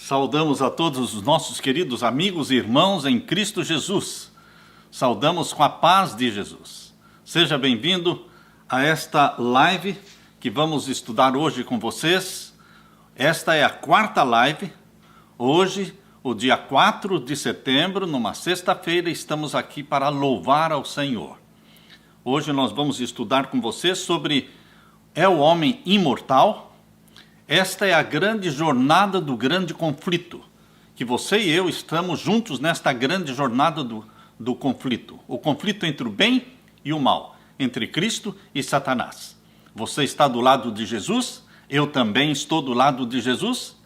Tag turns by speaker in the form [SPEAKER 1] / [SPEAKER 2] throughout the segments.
[SPEAKER 1] Saudamos a todos os nossos queridos amigos e irmãos em Cristo Jesus. Saudamos com a paz de Jesus. Seja bem-vindo a esta live que vamos estudar hoje com vocês. Esta é a quarta live. Hoje, o dia 4 de setembro, numa sexta-feira, estamos aqui para louvar ao Senhor. Hoje nós vamos estudar com vocês sobre é o homem imortal? Esta é a grande jornada do grande conflito, que você e eu estamos juntos nesta grande jornada do conflito. O conflito entre o bem e o mal, entre Cristo e Satanás. Você está do lado de Jesus, eu também estou do lado de Jesus.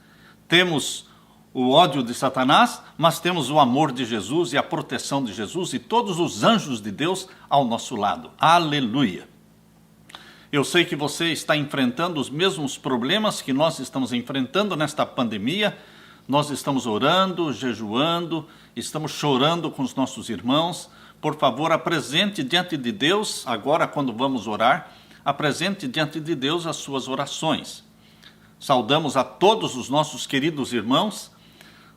[SPEAKER 1] Temos o ódio de Satanás, mas temos o amor de Jesus e a proteção de Jesus e todos os anjos de Deus ao nosso lado. Aleluia! Eu sei que você está enfrentando os mesmos problemas que nós estamos enfrentando nesta pandemia. Nós estamos orando, jejuando, estamos chorando com os nossos irmãos. Por favor, apresente diante de Deus, agora quando vamos orar, apresente diante de Deus as suas orações. Saudamos a todos os nossos queridos irmãos.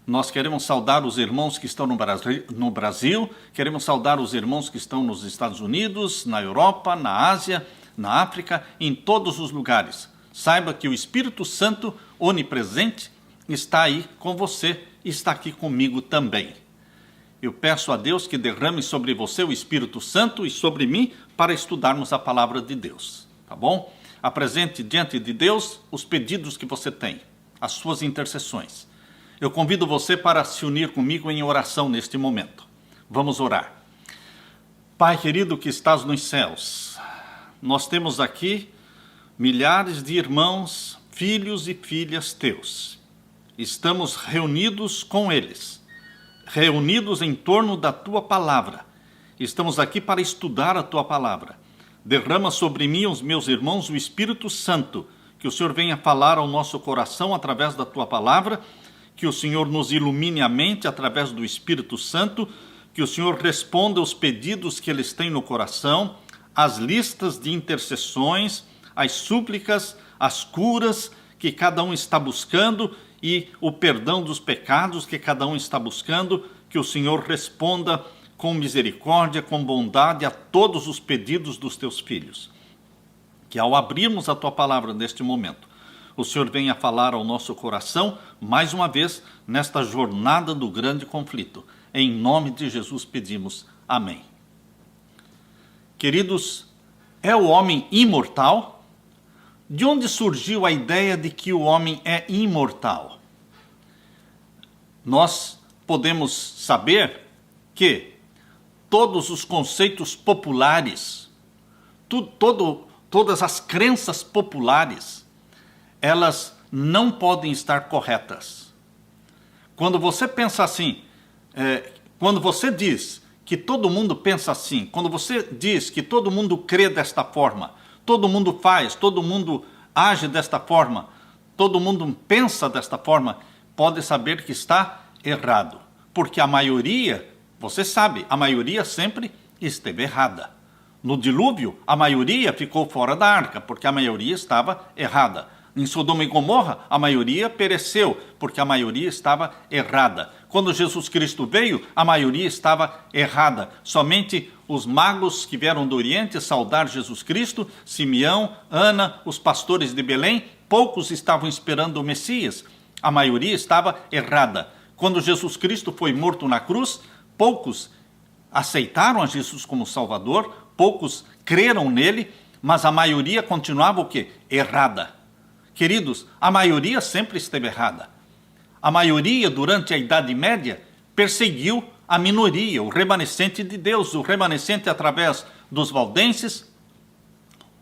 [SPEAKER 1] Nós queremos saudar os irmãos que estão no Brasil, queremos saudar os irmãos que estão nos Estados Unidos, na Europa, na Ásia, na África, em todos os lugares. Saiba que o Espírito Santo, onipresente, está aí com você, está aqui comigo também. Eu peço a Deus que derrame sobre você o Espírito Santo e sobre mim para estudarmos a palavra de Deus, tá bom? Apresente diante de Deus os pedidos que você tem, as suas intercessões. Eu convido você para se unir comigo em oração neste momento. Vamos orar. Pai querido que estás nos céus, nós temos aqui milhares de irmãos, filhos e filhas teus. Estamos reunidos com eles, reunidos em torno da tua palavra. Estamos aqui para estudar a tua palavra. Derrama sobre mim, os meus irmãos, o Espírito Santo, que o Senhor venha falar ao nosso coração através da tua palavra, que o Senhor nos ilumine a mente através do Espírito Santo, que o Senhor responda os pedidos que eles têm no coração, as listas de intercessões, as súplicas, as curas que cada um está buscando e o perdão dos pecados que cada um está buscando, que o Senhor responda com misericórdia, com bondade a todos os pedidos dos teus filhos. Que ao abrirmos a tua palavra neste momento, o Senhor venha falar ao nosso coração, mais uma vez, nesta jornada do grande conflito. Em nome de Jesus pedimos. Amém. Queridos, é o homem imortal? De onde surgiu a ideia de que o homem é imortal? Nós podemos saber que todos os conceitos populares, todas as crenças populares, elas não podem estar corretas. Quando você pensa assim, quando você diz que todo mundo pensa assim, quando você diz que todo mundo crê desta forma, todo mundo faz, todo mundo age desta forma, todo mundo pensa desta forma, pode saber que está errado. Porque a maioria, você sabe, a maioria sempre esteve errada. No dilúvio, a maioria ficou fora da arca, porque a maioria estava errada. Em Sodoma e Gomorra, a maioria pereceu, porque a maioria estava errada. Quando Jesus Cristo veio, a maioria estava errada. Somente os magos que vieram do Oriente saudar Jesus Cristo, Simeão, Ana, os pastores de Belém, poucos estavam esperando o Messias. A maioria estava errada. Quando Jesus Cristo foi morto na cruz, poucos aceitaram a Jesus como Salvador, poucos creram nele, mas a maioria continuava o quê? Errada. Queridos, a maioria sempre esteve errada. A maioria, durante a Idade Média, perseguiu a minoria, o remanescente de Deus, o remanescente através dos valdenses,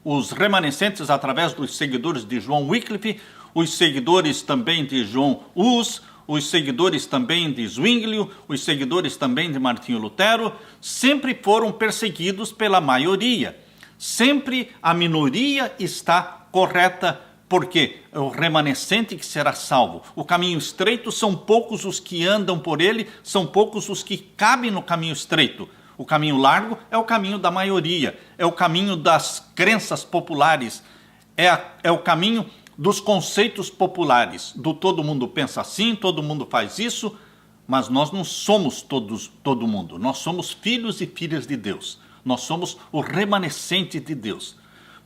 [SPEAKER 1] os remanescentes através dos seguidores de João Wycliffe, os seguidores também de João Hus, os seguidores também de Zwinglio, os seguidores também de Martinho Lutero, sempre foram perseguidos pela maioria. Sempre a minoria está correta, porque é o remanescente que será salvo. O caminho estreito são poucos os que andam por ele, são poucos os que cabem no caminho estreito. O caminho largo é o caminho da maioria, é o caminho das crenças populares, é o caminho dos conceitos populares, do todo mundo pensa assim, todo mundo faz isso, mas nós não somos todo mundo. Nós somos filhos e filhas de Deus. Nós somos o remanescente de Deus.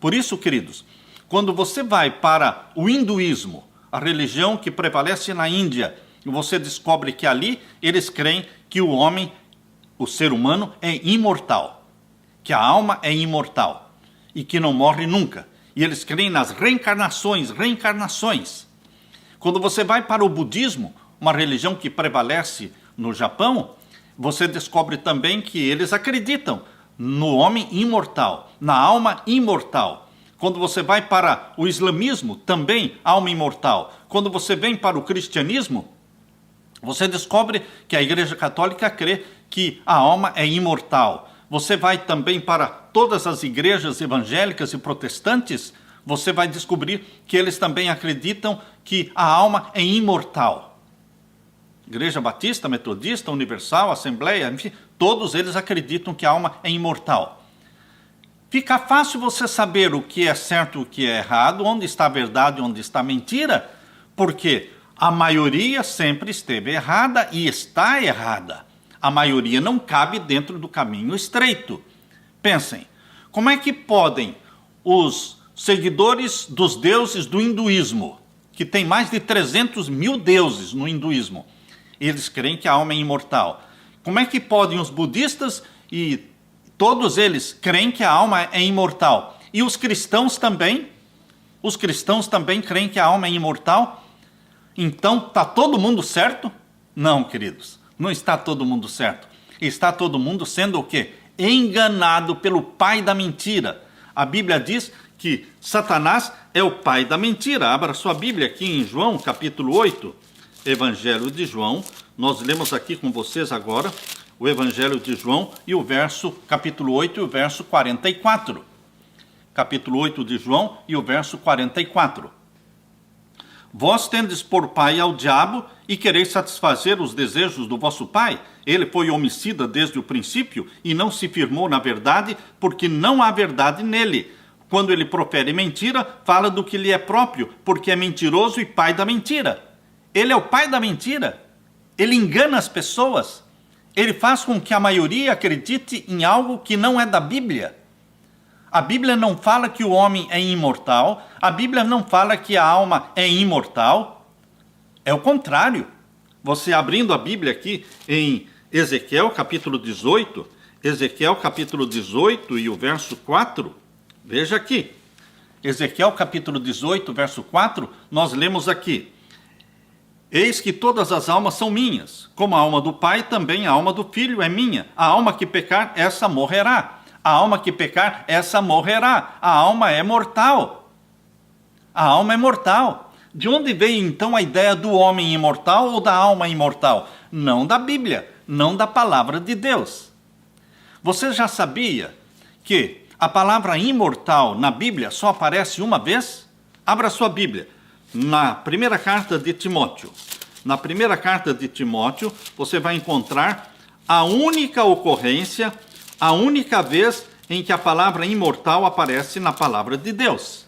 [SPEAKER 1] Por isso, queridos, quando você vai para o hinduísmo, a religião que prevalece na Índia, e você descobre que ali eles creem que o homem, o ser humano, é imortal, que a alma é imortal e que não morre nunca. E eles creem nas reencarnações. Quando você vai para o budismo, uma religião que prevalece no Japão, você descobre também que eles acreditam no homem imortal, na alma imortal. Quando você vai para o islamismo, também alma imortal. Quando você vem para o cristianismo, você descobre que a Igreja Católica crê que a alma é imortal. Você vai também para todas as igrejas evangélicas e protestantes, você vai descobrir que eles também acreditam que a alma é imortal. Igreja Batista, Metodista, Universal, Assembleia, enfim, todos eles acreditam que a alma é imortal. Fica fácil você saber o que é certo e o que é errado, onde está a verdade e onde está a mentira, porque a maioria sempre esteve errada e está errada. A maioria não cabe dentro do caminho estreito. Pensem, como é que podem os seguidores dos deuses do hinduísmo, que tem mais de 300 mil deuses no hinduísmo, eles creem que a alma é imortal. Como é que podem os budistas e todos eles creem que a alma é imortal? E os cristãos também? Os cristãos também creem que a alma é imortal? Então, está todo mundo certo? Não, queridos, não está todo mundo certo. Está todo mundo sendo o quê? Enganado pelo pai da mentira. A Bíblia diz que Satanás é o pai da mentira. Abra sua Bíblia aqui em João, capítulo 8. Evangelho de João, nós lemos aqui com vocês agora o Evangelho de João e o capítulo 8 e o verso 44. Capítulo 8 de João e o verso 44. Vós tendes por pai ao diabo e quereis satisfazer os desejos do vosso pai. Ele foi homicida desde o princípio e não se firmou na verdade, porque não há verdade nele. Quando ele profere mentira, fala do que lhe é próprio, porque é mentiroso e pai da mentira. Ele é o pai da mentira. Ele engana as pessoas. Ele faz com que a maioria acredite em algo que não é da Bíblia. A Bíblia não fala que o homem é imortal. A Bíblia não fala que a alma é imortal. É o contrário. Você abrindo a Bíblia aqui em Ezequiel capítulo 18, Ezequiel capítulo 18 e o verso 4, veja aqui. Ezequiel capítulo 18, verso 4, nós lemos aqui: eis que todas as almas são minhas, como a alma do Pai, também a alma do Filho é minha. A alma que pecar, essa morrerá. A alma que pecar, essa morrerá. A alma é mortal. A alma é mortal. De onde veio então a ideia do homem imortal ou da alma imortal? Não da Bíblia, não da palavra de Deus. Você já sabia que a palavra imortal na Bíblia só aparece uma vez? Abra sua Bíblia. Na primeira carta de Timóteo. Na primeira carta de Timóteo, você vai encontrar a única ocorrência, a única vez em que a palavra imortal aparece na palavra de Deus.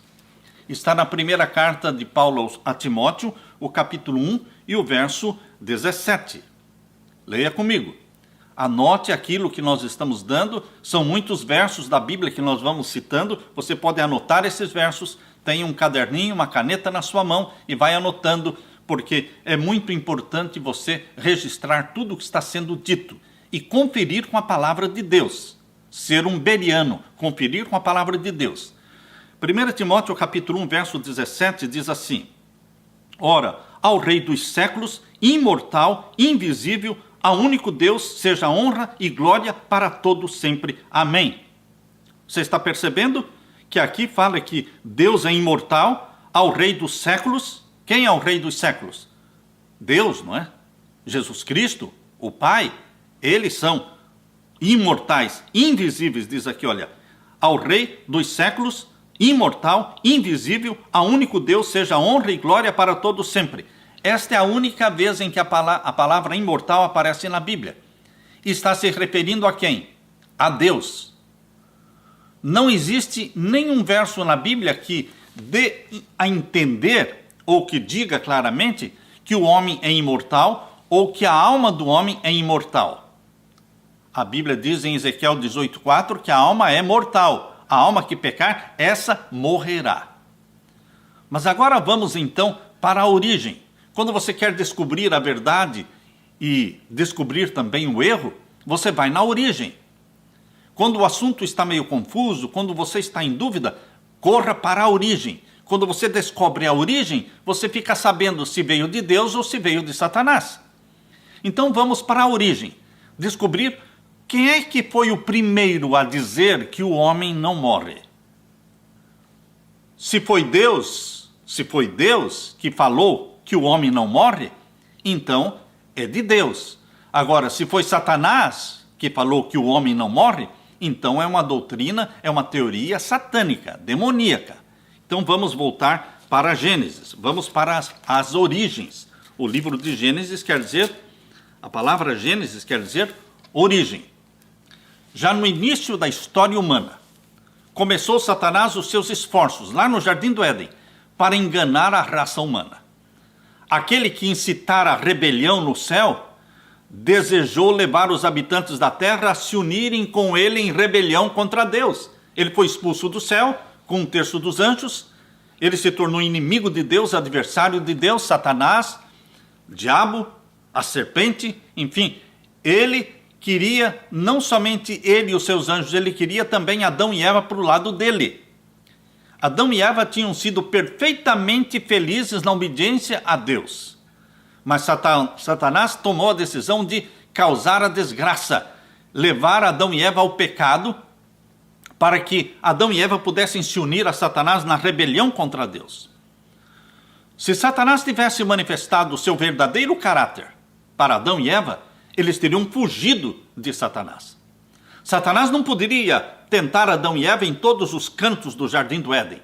[SPEAKER 1] Está na primeira carta de Paulo a Timóteo, o capítulo 1 e o verso 17. Leia comigo. Anote aquilo que nós estamos dando. São muitos versos da Bíblia que nós vamos citando. Você pode anotar esses versos. Tem um caderninho, uma caneta na sua mão e vai anotando, porque é muito importante você registrar tudo o que está sendo dito e conferir com a palavra de Deus. Ser um beriano, conferir com a palavra de Deus. 1 Timóteo capítulo 1, verso 17 diz assim: ora, ao Rei dos séculos, imortal, invisível, ao único Deus, seja honra e glória para todos sempre. Amém. Você está percebendo que aqui fala que Deus é imortal, ao Rei dos séculos? Quem é o Rei dos séculos? Deus, não é? Jesus Cristo, o Pai, eles são imortais, invisíveis, diz aqui, olha, ao Rei dos séculos, imortal, invisível, ao único Deus, seja honra e glória para todos sempre. Esta é a única vez em que a palavra imortal aparece na Bíblia. Está se referindo a quem? A Deus. Não existe nenhum verso na Bíblia que dê a entender, ou que diga claramente, que o homem é imortal, ou que a alma do homem é imortal. A Bíblia diz em Ezequiel 18,4 que a alma é mortal. A alma que pecar, essa morrerá. Mas agora vamos então para a origem. Quando você quer descobrir a verdade e descobrir também o erro, você vai na origem. Quando o assunto está meio confuso, quando você está em dúvida, corra para a origem. Quando você descobre a origem, você fica sabendo se veio de Deus ou se veio de Satanás. Então vamos para a origem. Descobrir quem é que foi o primeiro a dizer que o homem não morre. Se foi Deus que falou que o homem não morre, então é de Deus. Agora, se foi Satanás que falou que o homem não morre, então é uma doutrina, é uma teoria satânica, demoníaca. Então vamos voltar para Gênesis, vamos para as origens. O livro de Gênesis quer dizer, a palavra Gênesis quer dizer origem. Já no início da história humana, começou Satanás os seus esforços, lá no Jardim do Éden, para enganar a raça humana. Aquele que incitara a rebelião no céu, desejou levar os habitantes da terra a se unirem com ele em rebelião contra Deus. Ele foi expulso do céu com 1/3 dos anjos, ele se tornou inimigo de Deus, adversário de Deus, Satanás, diabo, a serpente, enfim, ele queria, não somente ele e os seus anjos, ele queria também Adão e Eva para o lado dele. Adão e Eva tinham sido perfeitamente felizes na obediência a Deus. Mas Satanás tomou a decisão de causar a desgraça, levar Adão e Eva ao pecado, para que Adão e Eva pudessem se unir a Satanás na rebelião contra Deus. Se Satanás tivesse manifestado o seu verdadeiro caráter para Adão e Eva, eles teriam fugido de Satanás. Satanás não poderia tentar Adão e Eva em todos os cantos do Jardim do Éden.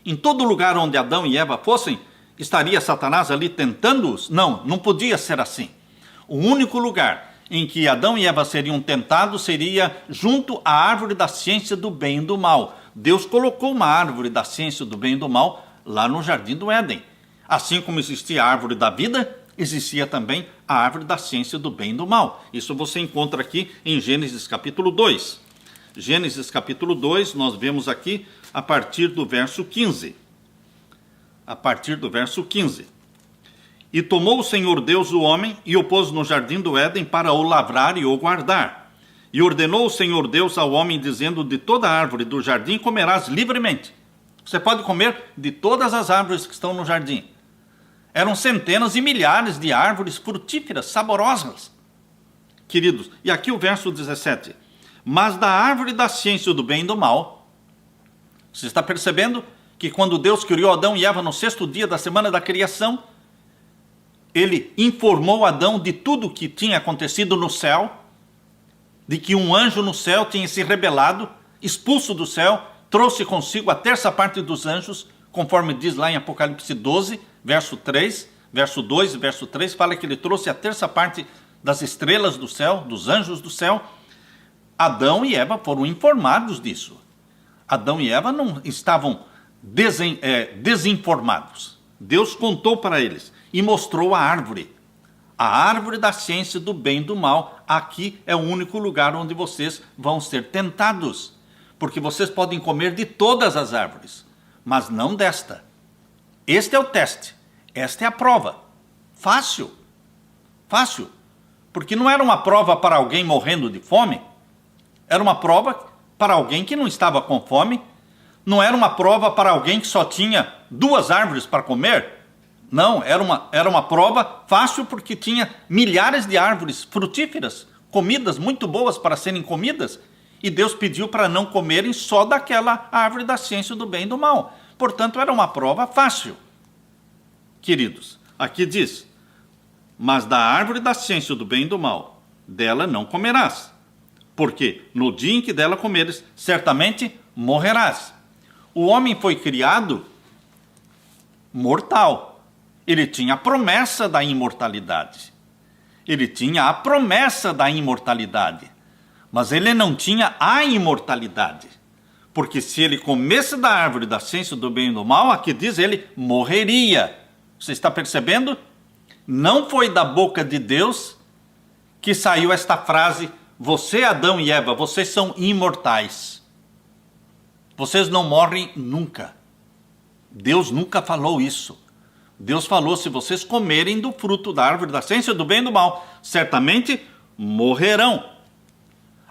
[SPEAKER 1] Em todo lugar onde Adão e Eva fossem, estaria Satanás ali tentando-os? Não, não podia ser assim. O único lugar em que Adão e Eva seriam tentados seria junto à árvore da ciência do bem e do mal. Deus colocou uma árvore da ciência do bem e do mal lá no Jardim do Éden. Assim como existia a árvore da vida, existia também a árvore da ciência do bem e do mal. Isso você encontra aqui em Gênesis capítulo 2. Gênesis capítulo 2, nós vemos aqui a partir do verso 15. A partir do verso 15. E tomou o Senhor Deus o homem e o pôs no jardim do Éden para o lavrar e o guardar. E ordenou o Senhor Deus ao homem, dizendo: de toda árvore do jardim comerás livremente. Você pode comer de todas as árvores que estão no jardim. Eram centenas e milhares de árvores frutíferas, saborosas. Queridos, e aqui o verso 17. Mas da árvore da ciência do bem e do mal, você está percebendo que quando Deus criou Adão e Eva no 6º dia da semana da criação, ele informou Adão de tudo o que tinha acontecido no céu, de que um anjo no céu tinha se rebelado, expulso do céu, trouxe consigo a 1/3 parte dos anjos, conforme diz lá em Apocalipse 12, verso 3, verso 2 e verso 3, fala que ele trouxe a 1/3 parte das estrelas do céu, dos anjos do céu. Adão e Eva foram informados disso. Adão e Eva não estavam desinformados. Deus contou para eles e mostrou a árvore da ciência do bem e do mal. Aqui é o único lugar onde vocês vão ser tentados, porque vocês podem comer de todas as árvores, mas não desta. Este é o teste, esta é a prova. Fácil, porque não era uma prova para alguém morrendo de fome, era uma prova para alguém que não estava com fome, não era uma prova para alguém que só tinha 2 árvores para comer. Não, era uma prova fácil porque tinha milhares de árvores frutíferas, comidas muito boas para serem comidas, e Deus pediu para não comerem só daquela árvore da ciência do bem e do mal. Portanto, era uma prova fácil. Queridos, aqui diz: mas da árvore da ciência do bem e do mal, dela não comerás, porque no dia em que dela comeres, certamente morrerás. O homem foi criado mortal. Ele tinha a promessa da imortalidade. Mas ele não tinha a imortalidade. Porque se ele comesse da árvore da ciência do bem e do mal, aqui diz ele morreria. Você está percebendo? Não foi da boca de Deus que saiu esta frase: você, Adão e Eva, vocês são imortais. Vocês não morrem nunca. Deus nunca falou isso. Deus falou: se vocês comerem do fruto da árvore da ciência do bem e do mal, certamente morrerão.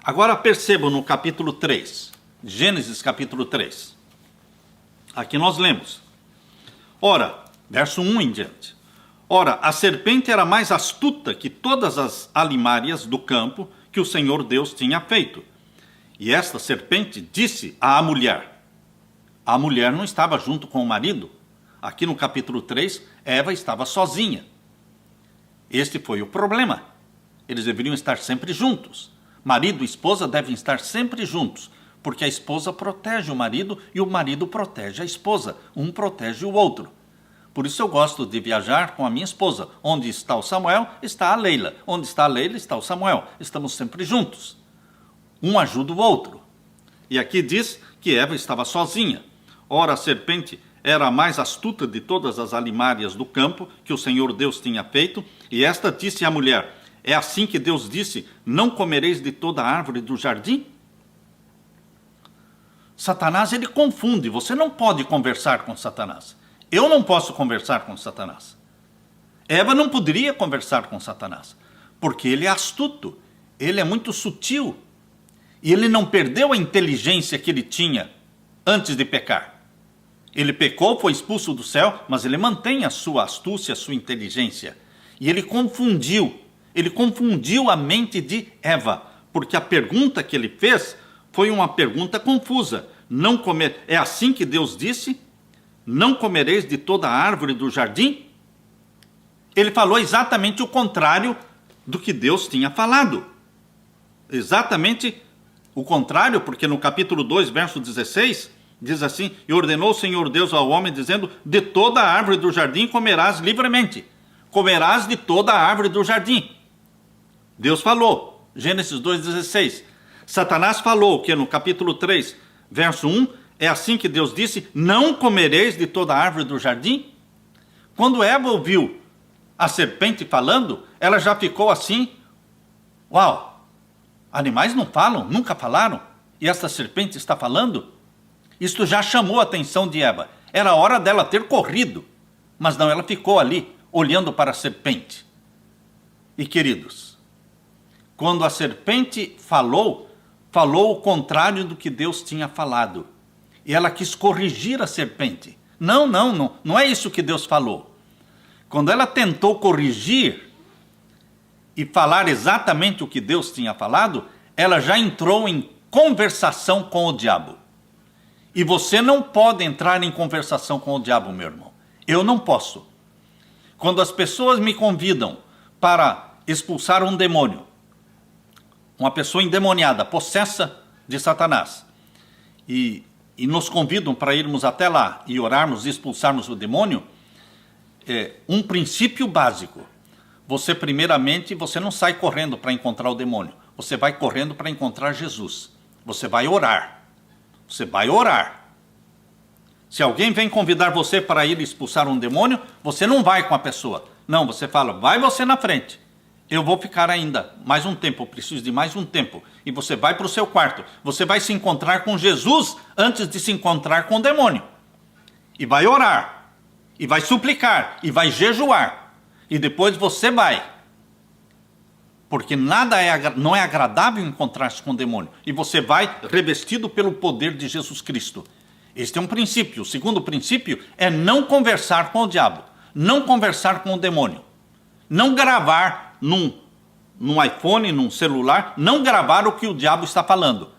[SPEAKER 1] Agora percebam no capítulo 3, Gênesis capítulo 3. Aqui nós lemos. Ora, verso 1 em diante. Ora, a serpente era mais astuta que todas as alimárias do campo que o Senhor Deus tinha feito. E esta serpente disse à mulher. A mulher não estava junto com o marido. Aqui no capítulo 3, Eva estava sozinha. Este foi o problema. Eles deveriam estar sempre juntos. Marido e esposa devem estar sempre juntos, porque a esposa protege o marido e o marido protege a esposa. Um protege o outro. Por isso eu gosto de viajar com a minha esposa. Onde está o Samuel, está a Leila. Onde está a Leila, está o Samuel. Estamos sempre juntos. Um ajuda o outro. E aqui diz que Eva estava sozinha. Ora, a serpente era a mais astuta de todas as alimárias do campo que o Senhor Deus tinha feito, e esta disse à mulher: é assim que Deus disse, não comereis de toda a árvore do jardim? Satanás, ele confunde. Você não pode conversar com Satanás. Eu não posso conversar com Satanás. Eva não poderia conversar com Satanás, porque ele é astuto, ele é muito sutil, e ele não perdeu a inteligência que ele tinha antes de pecar. Ele pecou, foi expulso do céu, mas ele mantém a sua astúcia, a sua inteligência. E ele confundiu a mente de Eva, porque a pergunta que ele fez foi uma pergunta confusa. Não comer, é assim que Deus disse? Não comereis de toda a árvore do jardim? Ele falou exatamente o contrário do que Deus tinha falado. Exatamente o contrário, porque no capítulo 2, verso 16... diz assim: e ordenou o Senhor Deus ao homem, dizendo: de toda a árvore do jardim comerás livremente. Comerás de toda a árvore do jardim. Deus falou. Gênesis 2,16. Satanás falou que no capítulo 3, verso 1, é assim que Deus disse: não comereis de toda a árvore do jardim. Quando Eva ouviu a serpente falando, ela já ficou assim: uau, animais não falam, nunca falaram, e esta serpente está falando? Isto já chamou a atenção de Eva. Era hora dela ter corrido. Mas não, ela ficou ali, olhando para a serpente. E queridos, quando a serpente falou o contrário do que Deus tinha falado. E ela quis corrigir a serpente. Não é isso que Deus falou. Quando ela tentou corrigir e falar exatamente o que Deus tinha falado, ela já entrou em conversação com o diabo. E você não pode entrar em conversação com o diabo, meu irmão. Eu não posso. Quando as pessoas me convidam para expulsar um demônio, uma pessoa endemoniada, possessa de Satanás, e nos convidam para irmos até lá e orarmos e expulsarmos o demônio, um princípio básico. Você não sai correndo para encontrar o demônio. Você vai correndo para encontrar Jesus. Você vai orar. Você vai orar. Se alguém vem convidar você para ir expulsar um demônio, você não vai com a pessoa. Não, você fala: vai você na frente. Eu vou ficar ainda mais um tempo, eu preciso de mais um tempo. E você vai para o seu quarto. Você vai se encontrar com Jesus antes de se encontrar com o demônio. E vai orar. E vai suplicar. E vai jejuar. E depois você vai. Porque não é agradável encontrar-se com o demônio. E você vai revestido pelo poder de Jesus Cristo. Este é um princípio. O segundo princípio é não conversar com o diabo. Não conversar com o demônio. Não gravar num iPhone, num celular, não gravar o que o diabo está falando.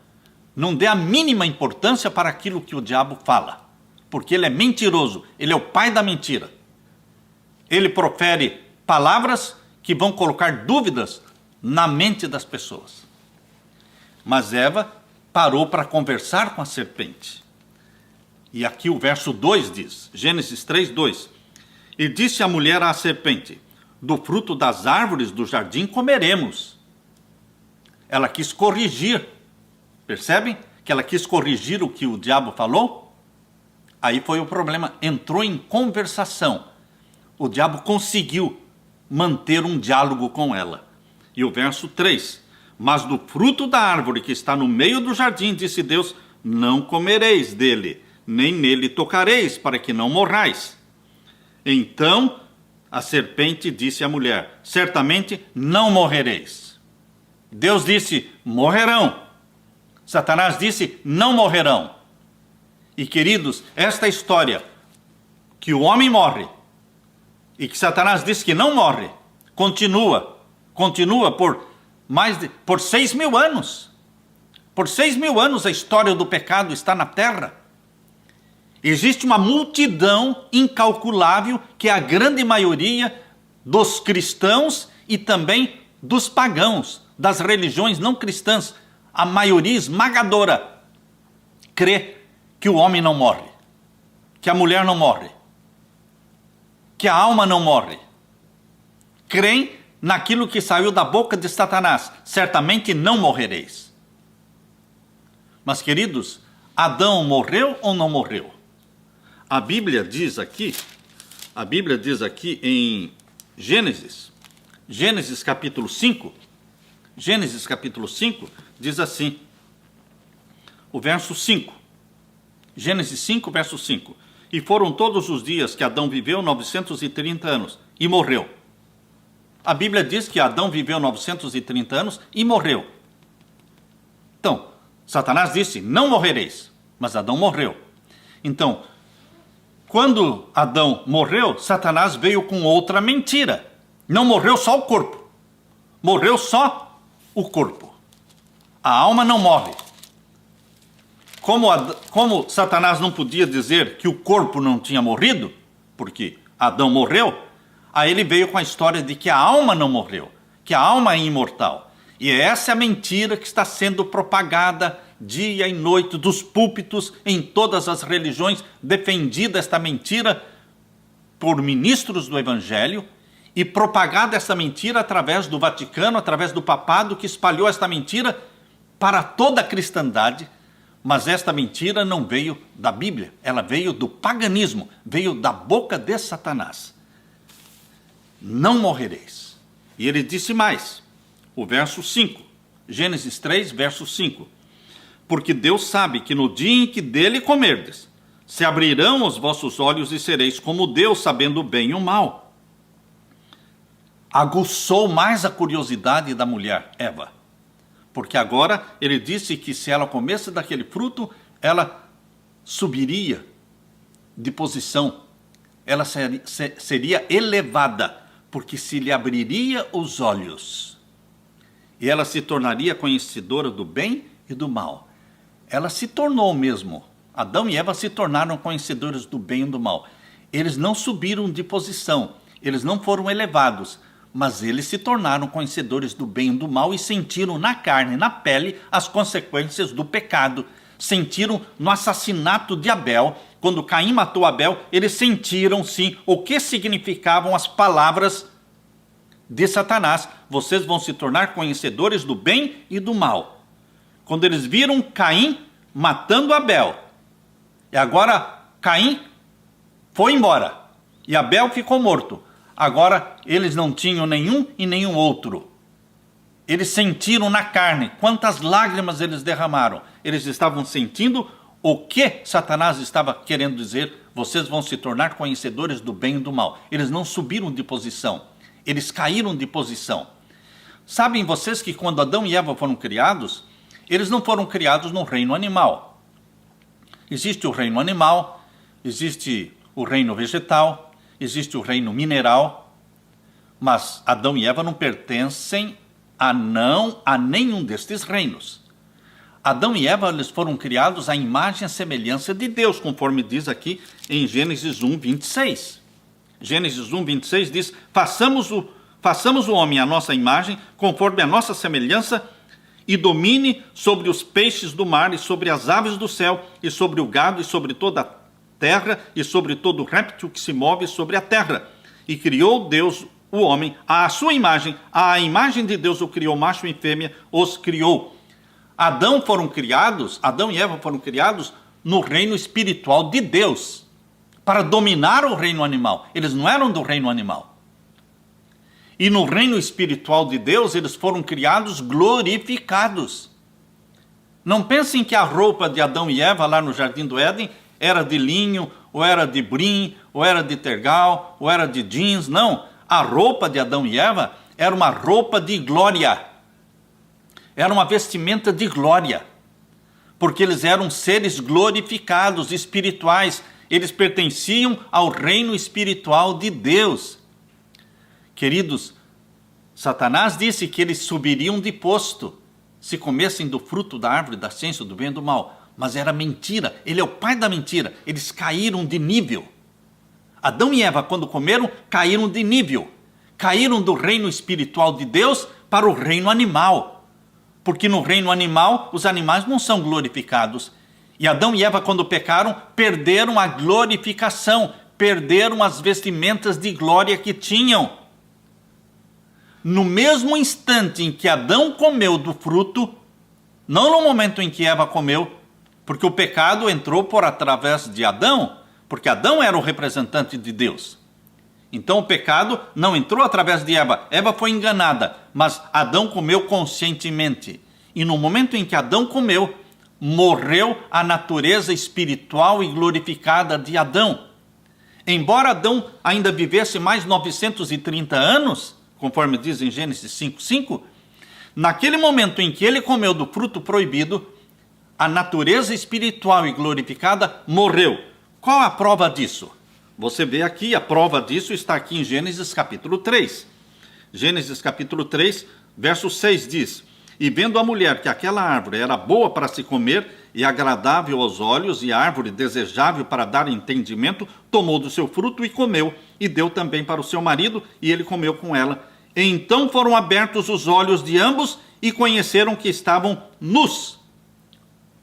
[SPEAKER 1] Não dê a mínima importância para aquilo que o diabo fala. Porque ele é mentiroso. Ele é o pai da mentira. Ele profere palavras que vão colocar dúvidas na mente das pessoas. Mas Eva parou para conversar com a serpente. E aqui o verso 2 diz, Gênesis 3, 2. E disse a mulher à serpente: do fruto das árvores do jardim comeremos. Ela quis corrigir. Percebem? que ela quis corrigir o que o diabo falou, aí foi o problema, entrou em conversação. O diabo conseguiu manter um diálogo com ela. E o verso 3, mas do fruto da árvore que está no meio do jardim, disse Deus, não comereis dele, nem nele tocareis, para que não morrais. Então a serpente disse à mulher, certamente não morrereis. Deus disse, morrerão. Satanás disse, não morrerão. E queridos, esta história, que o homem morre, e que Satanás disse que não morre, continua por 6.000 anos. Por 6.000 anos a história do pecado está na terra. Existe uma multidão incalculável, que é a grande maioria dos cristãos e também dos pagãos, das religiões não cristãs. A maioria esmagadora crê que o homem não morre, que a mulher não morre, que a alma não morre. Creem naquilo que saiu da boca de Satanás, certamente não morrereis. Mas, queridos, Adão morreu ou não morreu? A Bíblia diz aqui em Gênesis capítulo 5, diz assim, o verso 5, Gênesis 5, verso 5, e foram todos os dias que Adão viveu 930 anos e morreu. A Bíblia diz que Adão viveu 930 anos e morreu. Então, Satanás disse, não morrereis, mas Adão morreu. Então, quando Adão morreu, Satanás veio com outra mentira. Não morreu só o corpo, morreu só o corpo. A alma não morre. Como Satanás não podia dizer que o corpo não tinha morrido, porque Adão morreu, aí ele veio com a história de que a alma não morreu, que a alma é imortal. E essa é a mentira que está sendo propagada dia e noite dos púlpitos em todas as religiões, defendida esta mentira por ministros do Evangelho e propagada essa mentira através do Vaticano, através do papado que espalhou esta mentira para toda a cristandade. Mas esta mentira não veio da Bíblia, ela veio do paganismo, veio da boca de Satanás. Não morrereis. E ele disse mais, o verso 5, Gênesis 3, verso 5. Porque Deus sabe que no dia em que dele comerdes, se abrirão os vossos olhos e sereis como Deus, sabendo o bem e o mal. Aguçou mais a curiosidade da mulher, Eva. Porque agora ele disse que se ela comesse daquele fruto, ela subiria de posição. Ela seria elevada, porque se lhe abriria os olhos. E ela se tornaria conhecedora do bem e do mal. Ela se tornou mesmo. Adão e Eva se tornaram conhecedores do bem e do mal. Eles não subiram de posição, eles não foram elevados, mas eles se tornaram conhecedores do bem e do mal e sentiram na carne, na pele, as consequências do pecado. Sentiram no assassinato de Abel, quando Caim matou Abel, eles sentiram sim o que significavam as palavras de Satanás. Vocês vão se tornar conhecedores do bem e do mal. Quando eles viram Caim matando Abel, e agora Caim foi embora, e Abel ficou morto. Agora eles não tinham nenhum e nenhum outro. Eles sentiram na carne quantas lágrimas eles derramaram. Eles estavam sentindo o que Satanás estava querendo dizer. Vocês vão se tornar conhecedores do bem e do mal. Eles não subiram de posição, eles caíram de posição. Sabem vocês que quando Adão e Eva foram criados, eles não foram criados no reino animal. Existe o reino animal, existe o reino vegetal, existe o reino mineral, mas Adão e Eva não pertencem a nenhum destes reinos. Adão e Eva, eles foram criados à imagem e semelhança de Deus, conforme diz aqui em Gênesis 1, 26. Gênesis 1, 26 diz, façamos o homem à nossa imagem, conforme a nossa semelhança, e domine sobre os peixes do mar, e sobre as aves do céu, e sobre o gado, e sobre toda a terra, e sobre todo réptil que se move sobre a terra. E criou Deus o homem à sua imagem, à imagem de Deus o criou, macho e fêmea os criou. Adão e Eva foram criados no reino espiritual de Deus, para dominar o reino animal. Eles não eram do reino animal. E no reino espiritual de Deus, eles foram criados glorificados. Não pensem que a roupa de Adão e Eva lá no Jardim do Éden era de linho, ou era de brim, ou era de tergal, ou era de jeans. Não, a roupa de Adão e Eva era uma roupa de glória. Era uma vestimenta de glória. Porque eles eram seres glorificados, espirituais. Eles pertenciam ao reino espiritual de Deus. Queridos, Satanás disse que eles subiriam de posto se comessem do fruto da árvore da ciência do bem e do mal. Mas era mentira, ele é o pai da mentira. Eles caíram de nível. Adão e Eva, quando comeram, caíram de nível. Caíram do reino espiritual de Deus para o reino animal. Porque no reino animal, os animais não são glorificados. E Adão e Eva, quando pecaram, perderam a glorificação, perderam as vestimentas de glória que tinham. No mesmo instante em que Adão comeu do fruto, não no momento em que Eva comeu, porque o pecado entrou por através de Adão, porque Adão era o representante de Deus. Então o pecado não entrou através de Eva. Eva foi enganada, mas Adão comeu conscientemente. E no momento em que Adão comeu, morreu a natureza espiritual e glorificada de Adão. Embora Adão ainda vivesse mais 930 anos, conforme diz em Gênesis 5:5, naquele momento em que ele comeu do fruto proibido, a natureza espiritual e glorificada morreu. Qual a prova disso? Você vê aqui, a prova disso está aqui em Gênesis capítulo 3. Gênesis capítulo 3, verso 6 diz: E vendo a mulher que aquela árvore era boa para se comer e agradável aos olhos, e árvore desejável para dar entendimento, tomou do seu fruto e comeu, e deu também para o seu marido, e ele comeu com ela. E então foram abertos os olhos de ambos, e conheceram que estavam nus.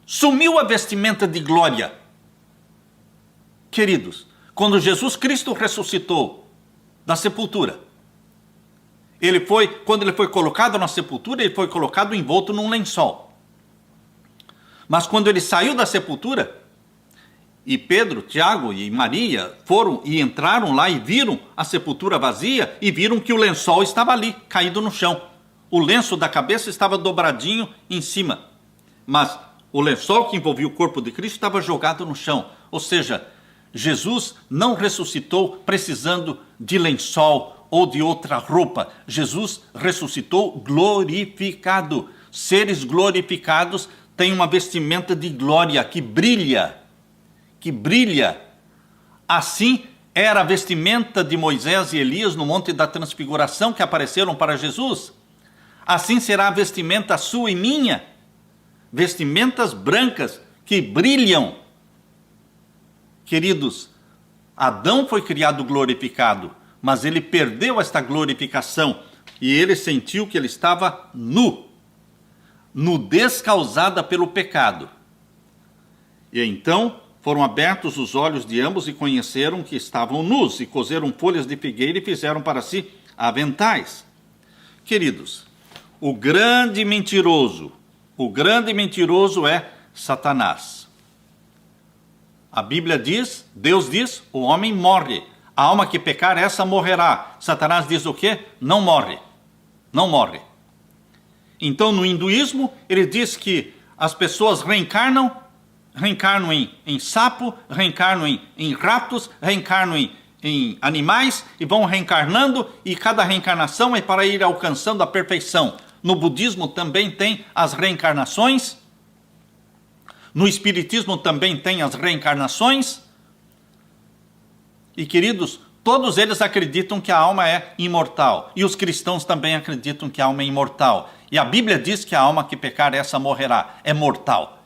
[SPEAKER 1] Sumiu a vestimenta de glória. Queridos, quando Jesus Cristo ressuscitou da sepultura, quando ele foi colocado na sepultura, ele foi colocado envolto num lençol. Mas quando ele saiu da sepultura, e Pedro, Tiago e Maria foram e entraram lá e viram a sepultura vazia, e viram que o lençol estava ali, caído no chão. O lenço da cabeça estava dobradinho em cima, mas o lençol que envolvia o corpo de Cristo estava jogado no chão. Ou seja, Jesus não ressuscitou precisando de lençol ou de outra roupa. Jesus ressuscitou glorificado. Seres glorificados têm uma vestimenta de glória que brilha. Que brilha. Assim era a vestimenta de Moisés e Elias no Monte da Transfiguração, que apareceram para Jesus. Assim será a vestimenta sua e minha. Vestimentas brancas que brilham. Queridos, Adão foi criado glorificado, mas ele perdeu esta glorificação e ele sentiu que ele estava nu. Nudez causada pelo pecado. E então foram abertos os olhos de ambos e conheceram que estavam nus, e coseram folhas de figueira e fizeram para si aventais. Queridos, o grande mentiroso é Satanás. A Bíblia diz, Deus diz, o homem morre. A alma que pecar, essa morrerá. Satanás diz o quê? Não morre. Não morre. Então, no hinduísmo, ele diz que as pessoas reencarnam em sapo, reencarnam em ratos, reencarnam em animais e vão reencarnando, e cada reencarnação é para ir alcançando a perfeição. No budismo também tem as reencarnações. No espiritismo também tem as reencarnações. E, queridos, todos eles acreditam que a alma é imortal. E os cristãos também acreditam que a alma é imortal. E a Bíblia diz que a alma que pecar, essa morrerá. É mortal.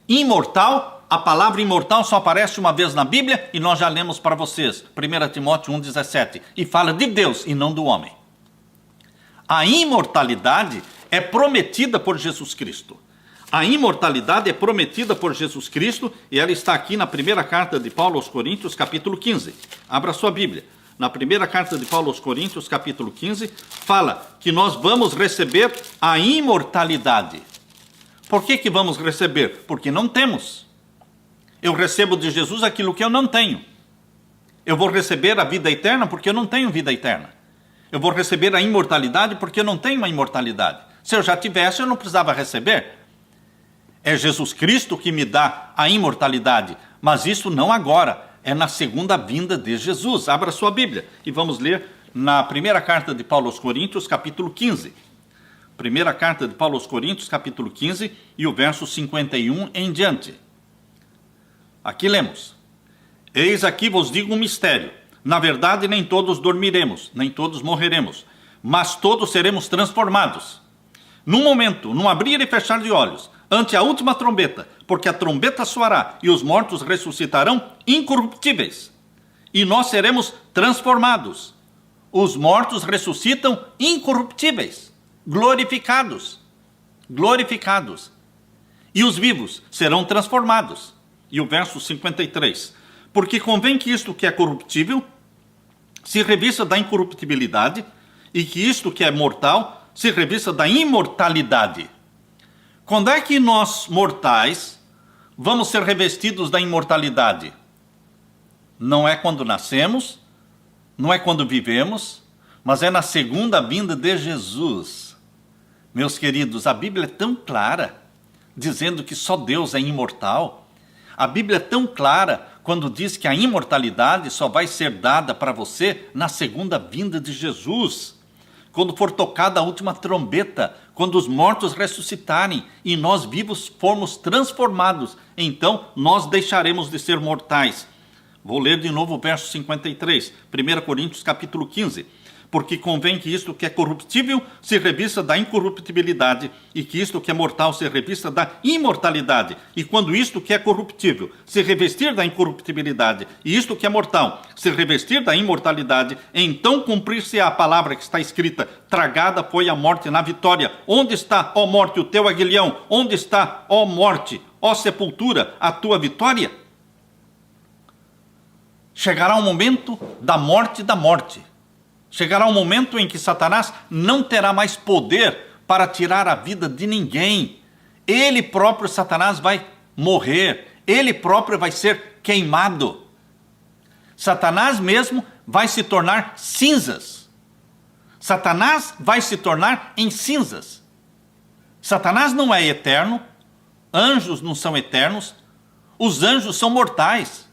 [SPEAKER 1] Imortal, a palavra imortal só aparece uma vez na Bíblia, e nós já lemos para vocês. 1 Timóteo 1,17. E fala de Deus e não do homem. A imortalidade é prometida por Jesus Cristo. A imortalidade é prometida por Jesus Cristo, e ela está aqui na primeira carta de Paulo aos Coríntios, capítulo 15. Abra sua Bíblia. Na primeira carta de Paulo aos Coríntios, capítulo 15, fala que nós vamos receber a imortalidade. Por que vamos receber? Porque não temos. Eu recebo de Jesus aquilo que eu não tenho. Eu vou receber a vida eterna porque eu não tenho vida eterna. Eu vou receber a imortalidade porque eu não tenho a imortalidade. Se eu já tivesse, eu não precisava receber. É Jesus Cristo que me dá a imortalidade, mas isso não agora, é na segunda vinda de Jesus. Abra sua Bíblia e vamos ler na primeira carta de Paulo aos Coríntios, capítulo 15. Primeira carta de Paulo aos Coríntios, capítulo 15, e o verso 51 em diante. Aqui lemos: Eis aqui vos digo um mistério. Na verdade, nem todos dormiremos, nem todos morreremos, mas todos seremos transformados. Num momento, num abrir e fechar de olhos, ante a última trombeta, porque a trombeta soará e os mortos ressuscitarão incorruptíveis. E nós seremos transformados. Os mortos ressuscitam incorruptíveis, glorificados. Glorificados. E os vivos serão transformados. E o verso 53. Porque convém que isto que é corruptível se revista da incorruptibilidade, e que isto que é mortal se revista da imortalidade. Quando é que nós, mortais, vamos ser revestidos da imortalidade? Não é quando nascemos, não é quando vivemos, mas é na segunda vinda de Jesus. Meus queridos, a Bíblia é tão clara, dizendo que só Deus é imortal. A Bíblia é tão clara quando diz que a imortalidade só vai ser dada para você na segunda vinda de Jesus. Quando for tocada a última trombeta, quando os mortos ressuscitarem e nós vivos formos transformados, então nós deixaremos de ser mortais. Vou ler de novo o verso 53, 1 Coríntios capítulo 15. Porque convém que isto que é corruptível se revista da incorruptibilidade, e que isto que é mortal se revista da imortalidade. E quando isto que é corruptível se revestir da incorruptibilidade, e isto que é mortal se revestir da imortalidade, então cumprir-se-á a palavra que está escrita: tragada foi a morte na vitória. Onde está, ó morte, o teu aguilhão? Onde está, ó morte, ó sepultura, a tua vitória? Chegará o momento da morte. Chegará um momento em que Satanás não terá mais poder para tirar a vida de ninguém. Ele próprio, Satanás, vai morrer. Ele próprio vai ser queimado. Satanás mesmo vai se tornar cinzas. Satanás vai se tornar em cinzas. Satanás não é eterno. Anjos não são eternos. Os anjos são mortais.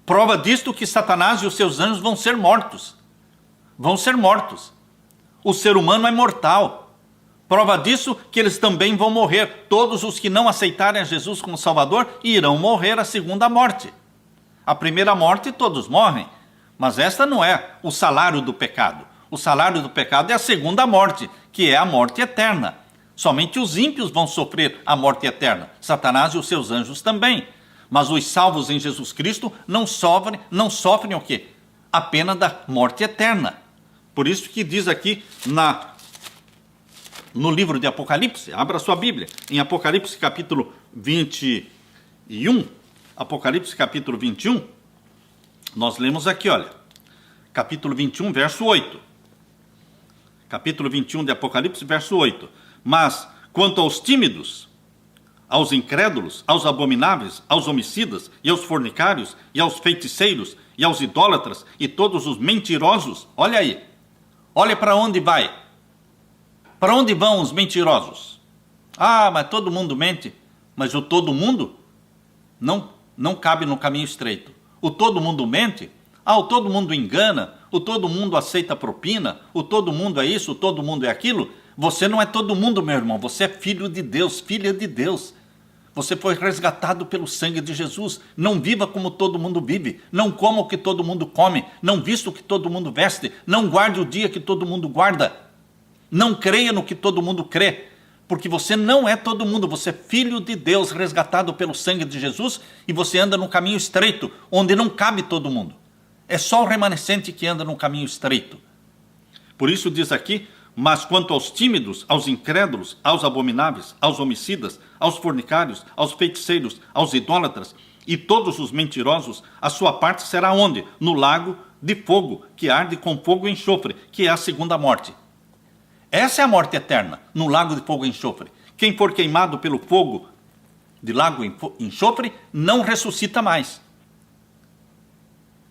[SPEAKER 1] Prova disto que Satanás e os seus anjos vão ser mortos. Vão ser mortos. O ser humano é mortal. Prova disso que eles também vão morrer. Todos os que não aceitarem a Jesus como Salvador irão morrer a segunda morte. A primeira morte todos morrem, mas esta não é o salário do pecado. O salário do pecado é a segunda morte, que é a morte eterna. Somente os ímpios vão sofrer a morte eterna. Satanás e os seus anjos também. Mas os salvos em Jesus Cristo não sofrem o quê? A pena da morte eterna. Por isso que diz aqui no livro de Apocalipse, abra sua Bíblia, em Apocalipse capítulo 21, Apocalipse capítulo 21, nós lemos aqui, olha, capítulo 21, verso 8. Capítulo 21 de Apocalipse, verso 8. Mas, quanto aos tímidos, aos incrédulos, aos abomináveis, aos homicidas, e aos fornicários, e aos feiticeiros, e aos idólatras, e todos os mentirosos, olha aí, olha para onde vai. Para onde vão os mentirosos? Ah, mas todo mundo mente. Mas o todo mundo não cabe no caminho estreito. O todo mundo mente? Ah, o todo mundo engana. O todo mundo aceita propina. O todo mundo é isso, o todo mundo é aquilo. Você não é todo mundo, meu irmão. Você é filho de Deus, filha de Deus. Você foi resgatado pelo sangue de Jesus. Não viva como todo mundo vive. Não coma o que todo mundo come. Não vista o que todo mundo veste. Não guarde o dia que todo mundo guarda. Não creia no que todo mundo crê. Porque você não é todo mundo. Você é filho de Deus, resgatado pelo sangue de Jesus. E você anda no caminho estreito, onde não cabe todo mundo. É só o remanescente que anda no caminho estreito. Por isso diz aqui: mas quanto aos tímidos, aos incrédulos, aos abomináveis, aos homicidas, aos fornicários, aos feiticeiros, aos idólatras e todos os mentirosos, a sua parte será onde? No lago de fogo, que arde com fogo e enxofre, que é a segunda morte. Essa é a morte eterna, no lago de fogo e enxofre, Quem for queimado pelo fogo de lago enxofre, não ressuscita mais.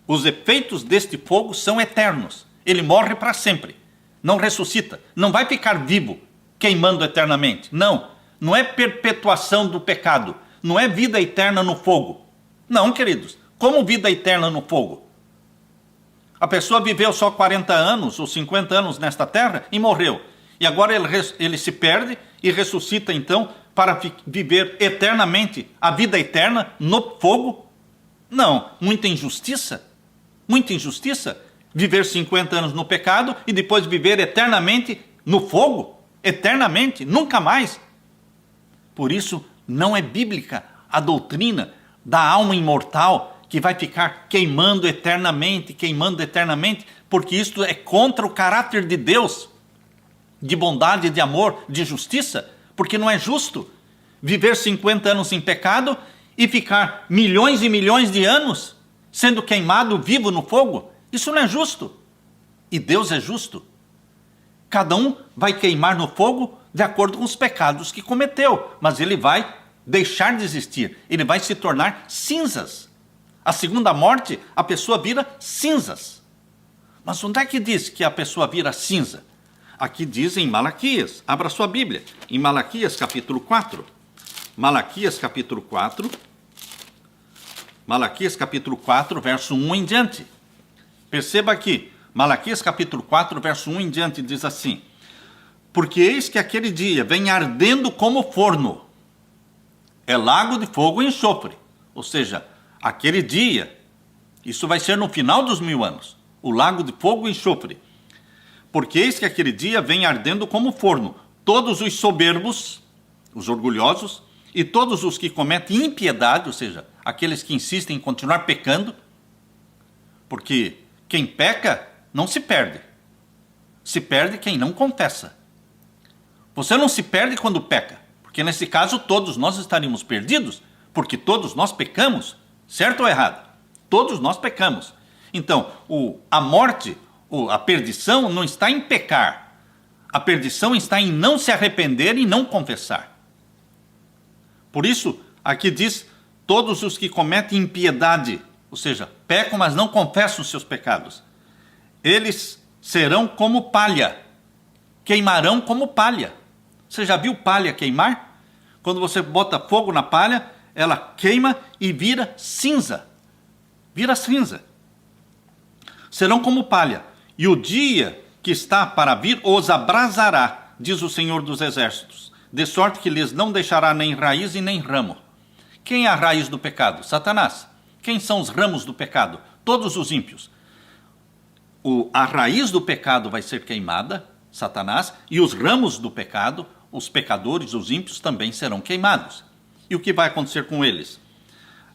[SPEAKER 1] Os efeitos deste fogo são eternos. Ele morre para sempre. Não ressuscita. Não vai ficar vivo, queimando eternamente. Não. Não é perpetuação do pecado. Não é vida eterna no fogo. Não, queridos. Como vida eterna no fogo? A pessoa viveu só 40 anos ou 50 anos nesta terra e morreu. E agora ele se perde e ressuscita então para viver eternamente a vida eterna no fogo? Não. Muita injustiça. Muita injustiça. Viver 50 anos no pecado e depois viver eternamente no fogo. Eternamente. Nunca mais. Por isso, não é bíblica a doutrina da alma imortal que vai ficar queimando eternamente, porque isto é contra o caráter de Deus, de bondade, de amor, de justiça, porque não é justo viver 50 anos em pecado e ficar milhões e milhões de anos sendo queimado vivo no fogo. Isso não é justo. E Deus é justo. Cada um vai queimar no fogo de acordo com os pecados que cometeu, mas ele vai deixar de existir, ele vai se tornar cinzas. A segunda morte, a pessoa vira cinzas. Mas onde é que diz que a pessoa vira cinza? Aqui diz em Malaquias. Abra sua Bíblia, em Malaquias capítulo 4. Malaquias capítulo 4. Malaquias capítulo 4, verso 1 em diante. Perceba aqui, Malaquias capítulo 4, verso 1 em diante, diz assim: porque eis que aquele dia vem ardendo como forno, é lago de fogo e enxofre. Ou seja, aquele dia, isso vai ser no final dos 1000 anos, o lago de fogo e enxofre. Porque eis que aquele dia vem ardendo como forno, todos os soberbos, os orgulhosos, e todos os que cometem impiedade, ou seja, aqueles que insistem em continuar pecando, porque quem peca não se perde. Se perde quem não confessa. Você não se perde quando peca, porque nesse caso todos nós estaríamos perdidos, porque todos nós pecamos, certo ou errado? Todos nós pecamos. Então, a morte, a perdição não está em pecar. A perdição está em não se arrepender e não confessar. Por isso, aqui diz, todos os que cometem impiedade, ou seja, pecam, mas não confessam os seus pecados, eles serão como palha, queimarão como palha. Você já viu palha queimar? Quando você bota fogo na palha, ela queima e vira cinza. Vira cinza. Serão como palha, e o dia que está para vir os abrasará, diz o Senhor dos Exércitos, de sorte que lhes não deixará nem raiz e nem ramo. Quem é a raiz do pecado? Satanás. Quem são os ramos do pecado? Todos os ímpios. A raiz do pecado vai ser queimada, Satanás, e os ramos do pecado, os pecadores, os ímpios, também serão queimados. E o que vai acontecer com eles?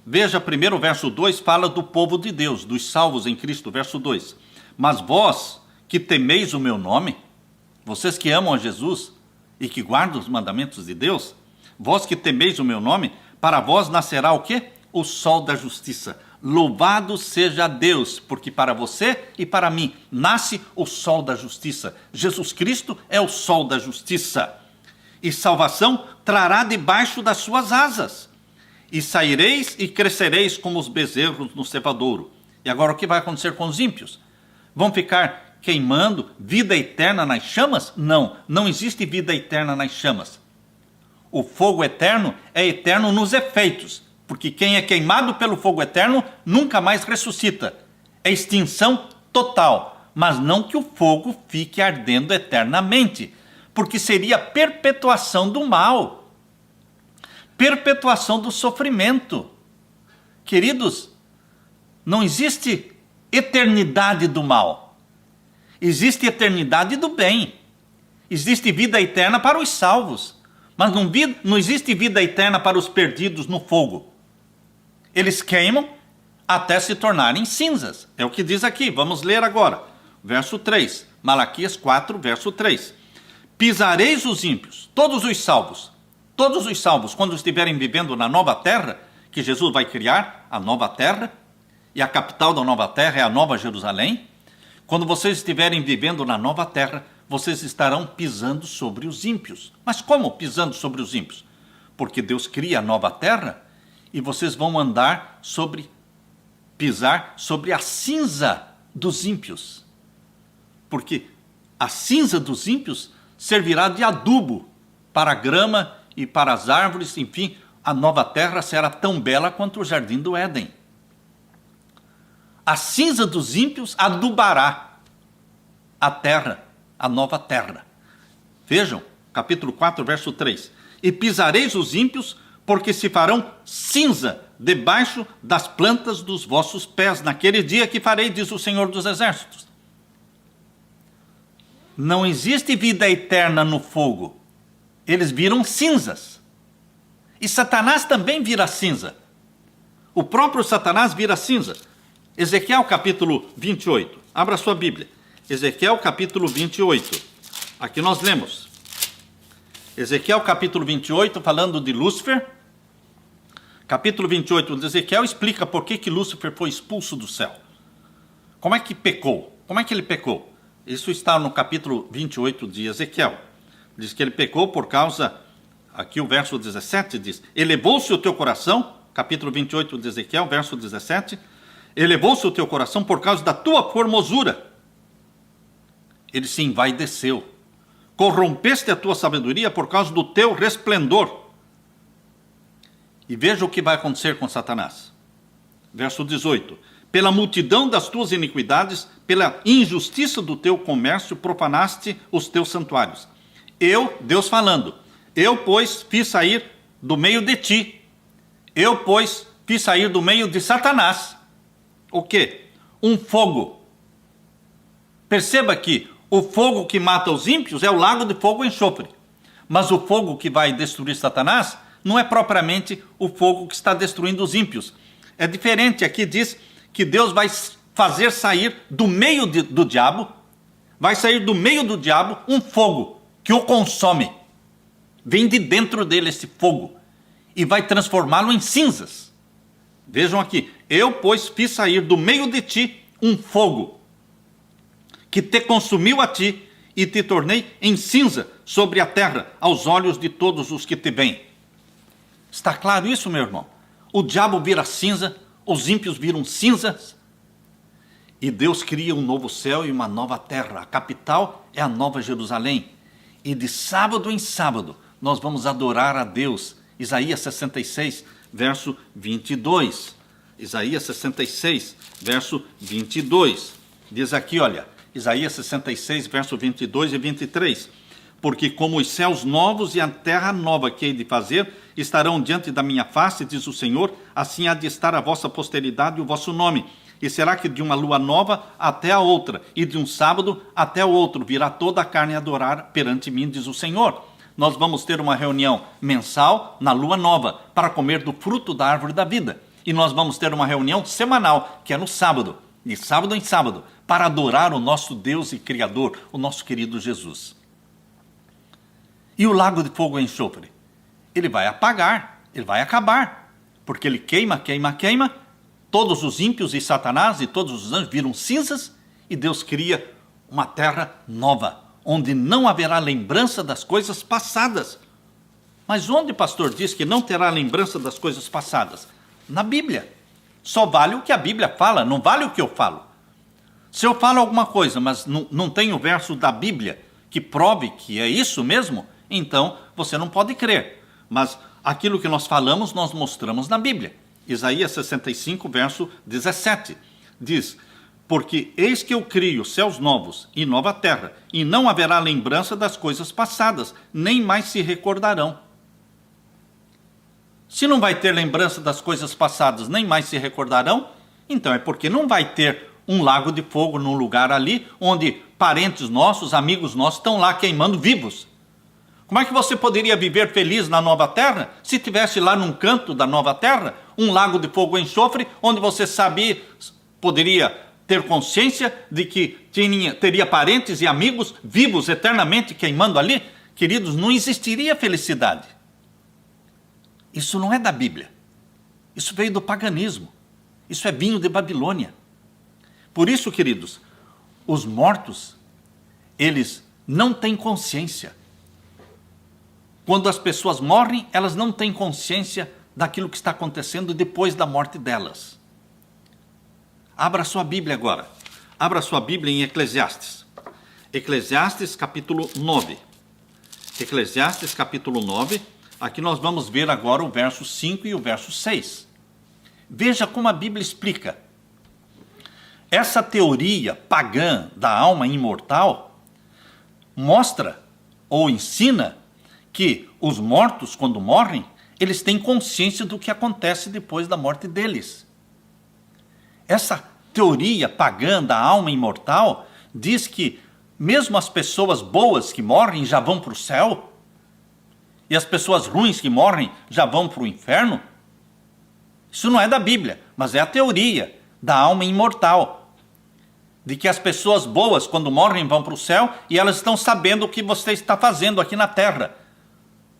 [SPEAKER 1] Veja, primeiro o verso 2 fala do povo de Deus, dos salvos em Cristo, verso 2. Mas vós que temeis o meu nome, vocês que amam a Jesus e que guardam os mandamentos de Deus, vós que temeis o meu nome, para vós nascerá o quê? O sol da justiça. Louvado seja Deus, porque para você e para mim nasce o sol da justiça. Jesus Cristo é o sol da justiça. E salvação trará debaixo das suas asas. E saireis e crescereis como os bezerros no cevadouro. E agora o que vai acontecer com os ímpios? Vão ficar queimando vida eterna nas chamas? Não, não existe vida eterna nas chamas. O fogo eterno é eterno nos efeitos, porque quem é queimado pelo fogo eterno nunca mais ressuscita. É extinção total, mas não que o fogo fique ardendo eternamente, porque seria perpetuação do mal, perpetuação do sofrimento. Queridos, não existe eternidade do mal, existe eternidade do bem, existe vida eterna para os salvos, mas não existe vida eterna para os perdidos no fogo. Eles queimam até se tornarem cinzas. É o que diz aqui. Vamos ler agora. Verso 3. Malaquias 4, verso 3. Pisareis os ímpios, todos os salvos, quando estiverem vivendo na nova terra, que Jesus vai criar, a nova terra, e a capital da nova terra é a Nova Jerusalém. Quando vocês estiverem vivendo na nova terra, vocês estarão pisando sobre os ímpios. Mas como pisando sobre os ímpios? Porque Deus cria a nova terra e vocês vão pisar sobre a cinza dos ímpios. Porque a cinza dos ímpios servirá de adubo para a grama e para as árvores, enfim, a nova terra será tão bela quanto o jardim do Éden. A cinza dos ímpios adubará a terra, a nova terra. Vejam, capítulo 4, verso 3. E pisareis os ímpios, porque se farão cinza debaixo das plantas dos vossos pés, naquele dia que farei, diz o Senhor dos Exércitos. Não existe vida eterna no fogo. Eles viram cinzas. E Satanás também vira cinza. O próprio Satanás vira cinza. Ezequiel capítulo 28. Abra sua Bíblia. Ezequiel capítulo 28. Aqui nós lemos. Ezequiel capítulo 28, falando de Lúcifer. Capítulo 28 de Ezequiel explica por que Lúcifer foi expulso do céu. Como é que pecou? Como é que ele pecou? Isso está no capítulo 28 de Ezequiel. Diz que ele pecou por causa... Aqui o verso 17 diz: elevou-se o teu coração, capítulo 28 de Ezequiel, verso 17, elevou-se o teu coração por causa da tua formosura. Ele se envaideceu. Corrompeste a tua sabedoria por causa do teu resplendor. E veja o que vai acontecer com Satanás. Verso 18: pela multidão das tuas iniquidades, pela injustiça do teu comércio, profanaste os teus santuários. Eu, Deus falando, eu, pois, fiz sair do meio de ti. Eu, pois, fiz sair do meio de Satanás. O quê? Um fogo. Perceba que o fogo que mata os ímpios é o lago de fogo e enxofre. Mas o fogo que vai destruir Satanás não é propriamente o fogo que está destruindo os ímpios. É diferente. Aqui diz que Deus vai fazer sair do meio do diabo, vai sair do meio do diabo um fogo que o consome. Vem de dentro dele esse fogo e vai transformá-lo em cinzas. Vejam aqui: eu, pois, fiz sair do meio de ti um fogo que te consumiu a ti e te tornei em cinza sobre a terra, aos olhos de todos os que te veem. Está claro isso, meu irmão? O diabo vira cinza, os ímpios viram cinzas, e Deus cria um novo céu e uma nova terra. A capital é a Nova Jerusalém. E de sábado em sábado nós vamos adorar a Deus. Isaías 66, verso 22. Isaías 66, verso 22. Diz aqui, olha, Isaías 66, verso 22 e 23. Porque como os céus novos e a terra nova que hei de fazer estarão diante da minha face, diz o Senhor, assim há de estar a vossa posteridade e o vosso nome. E será que de uma lua nova até a outra, e de um sábado até o outro, virá toda a carne a adorar perante mim, diz o Senhor. Nós vamos ter uma reunião mensal na lua nova, para comer do fruto da árvore da vida. E nós vamos ter uma reunião semanal, que é no sábado, de sábado em sábado, para adorar o nosso Deus e Criador, o nosso querido Jesus. E o lago de fogo e enxofre? Ele vai apagar, ele vai acabar, porque ele queima, queima, queima. Todos os ímpios e Satanás e todos os anjos viram cinzas, e Deus cria uma terra nova, onde não haverá lembrança das coisas passadas. Mas onde o pastor diz que não terá lembrança das coisas passadas? Na Bíblia. Só vale o que a Bíblia fala, não vale o que eu falo. Se eu falo alguma coisa, mas não tem o verso da Bíblia que prove que é isso mesmo, então você não pode crer. Mas aquilo que nós falamos, nós mostramos na Bíblia. Isaías 65, verso 17, diz: porque eis que eu crio céus novos e nova terra, e não haverá lembrança das coisas passadas, nem mais se recordarão. Se não vai ter lembrança das coisas passadas, nem mais se recordarão, então é porque não vai ter um lago de fogo num lugar ali, onde parentes nossos, amigos nossos, estão lá queimando vivos. Como é que você poderia viver feliz na nova terra, se tivesse lá num canto da nova terra, um lago de fogo e enxofre, onde você sabia, poderia ter consciência de que teria parentes e amigos vivos eternamente queimando ali? Queridos, não existiria felicidade. Isso não é da Bíblia. Isso veio do paganismo. Isso é vinho de Babilônia. Por isso, queridos, os mortos, eles não têm consciência. Quando as pessoas morrem, elas não têm consciência daquilo que está acontecendo depois da morte delas. Abra sua Bíblia agora. Abra sua Bíblia em Eclesiastes. Eclesiastes capítulo 9. Eclesiastes capítulo 9. Aqui nós vamos ver agora o verso 5 e o verso 6. Veja como a Bíblia explica. Essa teoria pagã da alma imortal mostra ou ensina que os mortos, quando morrem, eles têm consciência do que acontece depois da morte deles. Essa teoria pagã da alma imortal diz que mesmo as pessoas boas que morrem já vão para o céu, e as pessoas ruins que morrem já vão para o inferno. Isso não é da Bíblia, mas é a teoria da alma imortal, de que as pessoas boas, quando morrem, vão para o céu, e elas estão sabendo o que você está fazendo aqui na terra.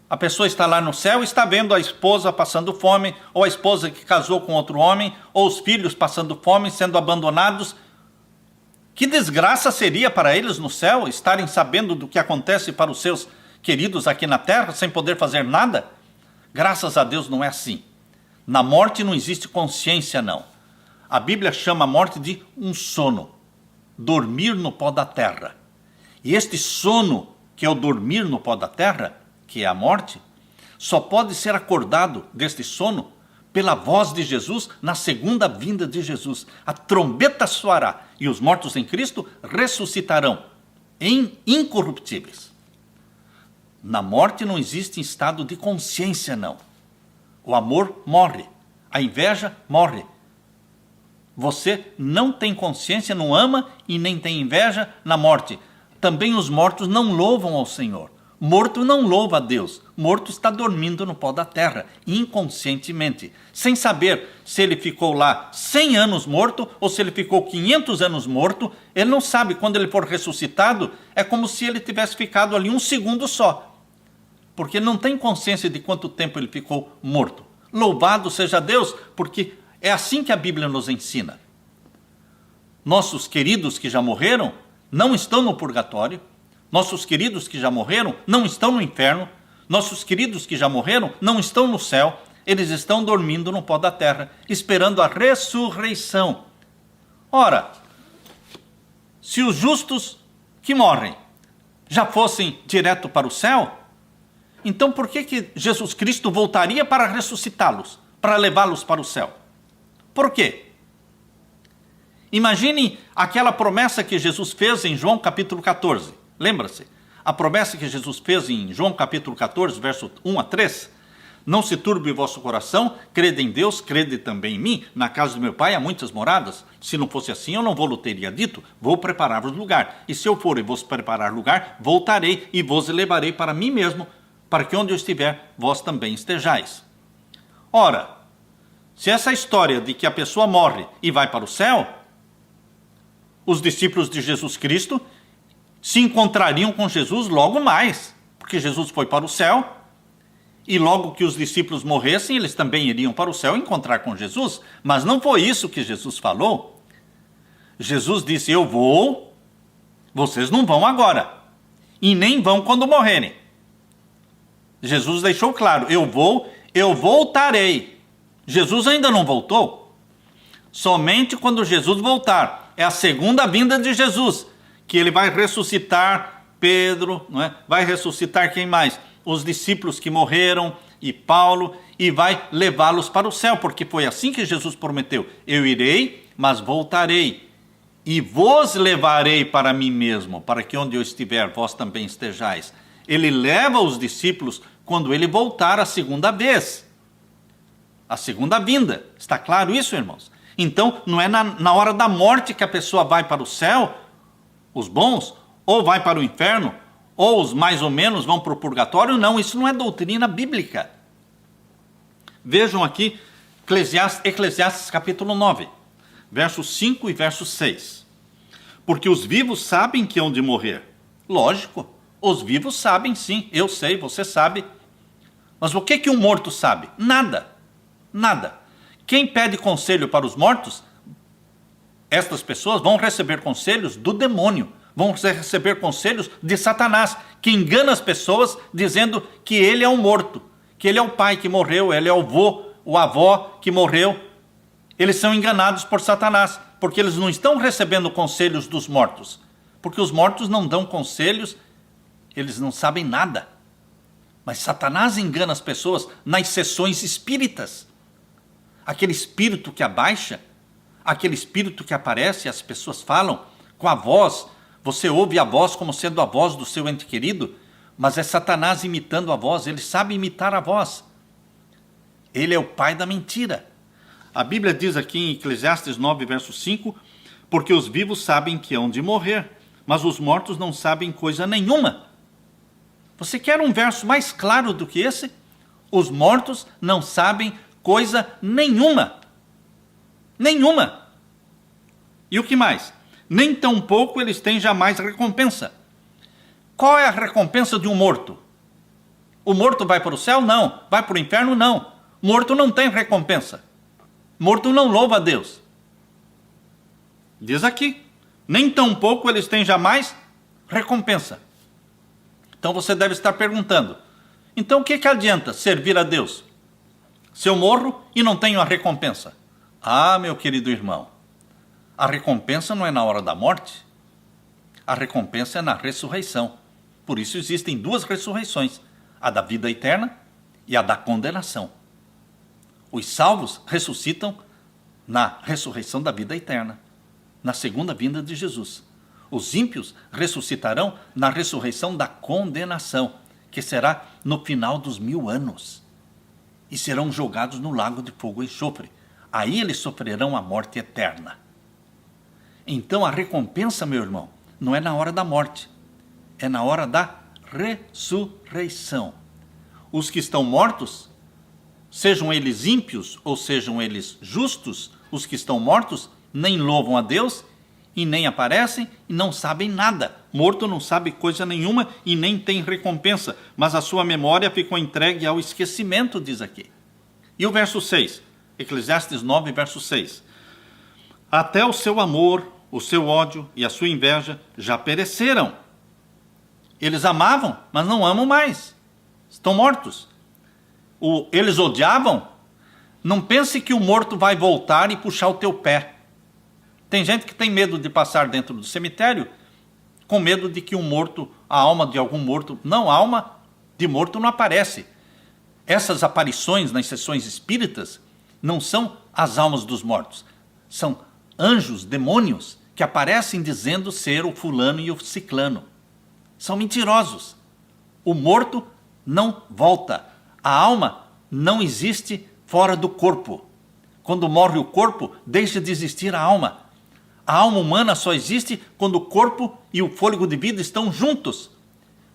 [SPEAKER 1] A pessoa está lá no céu e está vendo a esposa passando fome, ou a esposa que casou com outro homem, ou os filhos passando fome, sendo abandonados. Que desgraça seria para eles no céu estarem sabendo do que acontece para os seus queridos aqui na terra, sem poder fazer nada? Graças a Deus não é assim. Na morte não existe consciência, não. A Bíblia chama a morte de um sono, dormir no pó da terra. E este sono, que é o dormir no pó da terra, que é a morte, só pode ser acordado deste sono pela voz de Jesus na segunda vinda de Jesus. A trombeta soará e os mortos em Cristo ressuscitarão incorruptíveis. Na morte não existe estado de consciência, não. O amor morre, a inveja morre. Você não tem consciência, não ama e nem tem inveja na morte. Também os mortos não louvam ao Senhor. Morto não louva a Deus. Morto está dormindo no pó da terra, inconscientemente, sem saber se ele ficou lá 100 anos morto ou se ele ficou 500 anos morto. Ele não sabe. Quando ele for ressuscitado, é como se ele tivesse ficado ali um segundo só, porque ele não tem consciência de quanto tempo ele ficou morto. Louvado seja Deus, porque é assim que a Bíblia nos ensina. Nossos queridos que já morreram não estão no purgatório. Nossos queridos que já morreram não estão no inferno. Nossos queridos que já morreram não estão no céu. Eles estão dormindo no pó da terra, esperando a ressurreição. Ora, se os justos que morrem já fossem direto para o céu, então por que Jesus Cristo voltaria para ressuscitá-los, para levá-los para o céu? Por quê? Imagine aquela promessa que Jesus fez em João capítulo 14. Lembra-se? A promessa que Jesus fez em João capítulo 14, verso 1 a 3. Não se turbe o vosso coração, crede em Deus, crede também em mim. Na casa do meu pai há muitas moradas. Se não fosse assim, eu não vou-lhe teria dito, vou preparar-vos lugar. E se eu for e vos preparar lugar, voltarei e vos levarei para mim mesmo, para que onde eu estiver, vós também estejais. Ora, se essa história de que a pessoa morre e vai para o céu, os discípulos de Jesus Cristo se encontrariam com Jesus logo mais, porque Jesus foi para o céu, e logo que os discípulos morressem, eles também iriam para o céu encontrar com Jesus. Mas não foi isso que Jesus falou. Jesus disse: eu vou, vocês não vão agora, e nem vão quando morrerem. Jesus deixou claro: eu vou, eu voltarei. Jesus ainda não voltou. Somente quando Jesus voltar, é a segunda vinda de Jesus, que ele vai ressuscitar Pedro, não é? Vai ressuscitar quem mais? Os discípulos que morreram e Paulo, e vai levá-los para o céu, porque foi assim que Jesus prometeu: eu irei, mas voltarei, e vos levarei para mim mesmo, para que onde eu estiver, vós também estejais. Ele leva os discípulos quando ele voltar a segunda vez, a segunda vinda. Está claro isso, irmãos? Então, não é na hora da morte que a pessoa vai para o céu, os bons, ou vai para o inferno, ou os mais ou menos vão para o purgatório. Não, isso não é doutrina bíblica. Vejam aqui Eclesiastes capítulo 9, versos 5 e verso 6. Porque os vivos sabem que hão de morrer. Lógico, os vivos sabem sim, eu sei, você sabe. Mas o que um morto sabe? Nada, nada. Quem pede conselho para os mortos, estas pessoas vão receber conselhos do demônio, vão receber conselhos de Satanás, que engana as pessoas dizendo que ele é um morto, que ele é o pai que morreu, ele é o avô, o avó que morreu. Eles são enganados por Satanás, porque eles não estão recebendo conselhos dos mortos, porque os mortos não dão conselhos, eles não sabem nada. Mas Satanás engana as pessoas nas sessões espíritas. Aquele espírito que abaixa, aquele espírito que aparece, as pessoas falam com a voz, você ouve a voz como sendo a voz do seu ente querido, mas é Satanás imitando a voz, ele sabe imitar a voz. Ele é o pai da mentira. A Bíblia diz aqui em Eclesiastes 9, verso 5, porque os vivos sabem que hão de morrer, mas os mortos não sabem coisa nenhuma. Você quer um verso mais claro do que esse? Os mortos não sabem coisa nenhuma. Nenhuma. E o que mais? Nem tampouco eles têm jamais recompensa. Qual é a recompensa de um morto? O morto vai para o céu? Não. Vai para o inferno? Não. Morto não tem recompensa. Morto não louva a Deus. Diz aqui, nem tampouco eles têm jamais recompensa. Então você deve estar perguntando, então o que adianta servir a Deus se eu morro e não tenho a recompensa? Ah, meu querido irmão, a recompensa não é na hora da morte, a recompensa é na ressurreição. Por isso existem duas ressurreições, a da vida eterna e a da condenação. Os salvos ressuscitam na ressurreição da vida eterna, na segunda vinda de Jesus. Os ímpios ressuscitarão na ressurreição da condenação, que será no final dos 1000 anos. E serão jogados no lago de fogo e enxofre. Aí eles sofrerão a morte eterna. Então a recompensa, meu irmão, não é na hora da morte, é na hora da ressurreição. Os que estão mortos, sejam eles ímpios ou sejam eles justos, os que estão mortos nem louvam a Deus e nem aparecem e não sabem nada. Morto não sabe coisa nenhuma e nem tem recompensa, mas a sua memória ficou entregue ao esquecimento, diz aqui. E o verso 6, Eclesiastes 9, verso 6. Até o seu amor, o seu ódio e a sua inveja já pereceram. Eles amavam, mas não amam mais. Estão mortos. Eles odiavam. Não pense que o morto vai voltar e puxar o teu pé. Tem gente que tem medo de passar dentro do cemitério com medo de que a alma de algum morto... Não, a alma de morto não aparece. Essas aparições nas sessões espíritas não são as almas dos mortos. São anjos, demônios, que aparecem dizendo ser o fulano e o ciclano. São mentirosos. O morto não volta. A alma não existe fora do corpo. Quando morre o corpo, deixa de existir a alma. A alma humana só existe quando o corpo e o fôlego de vida estão juntos.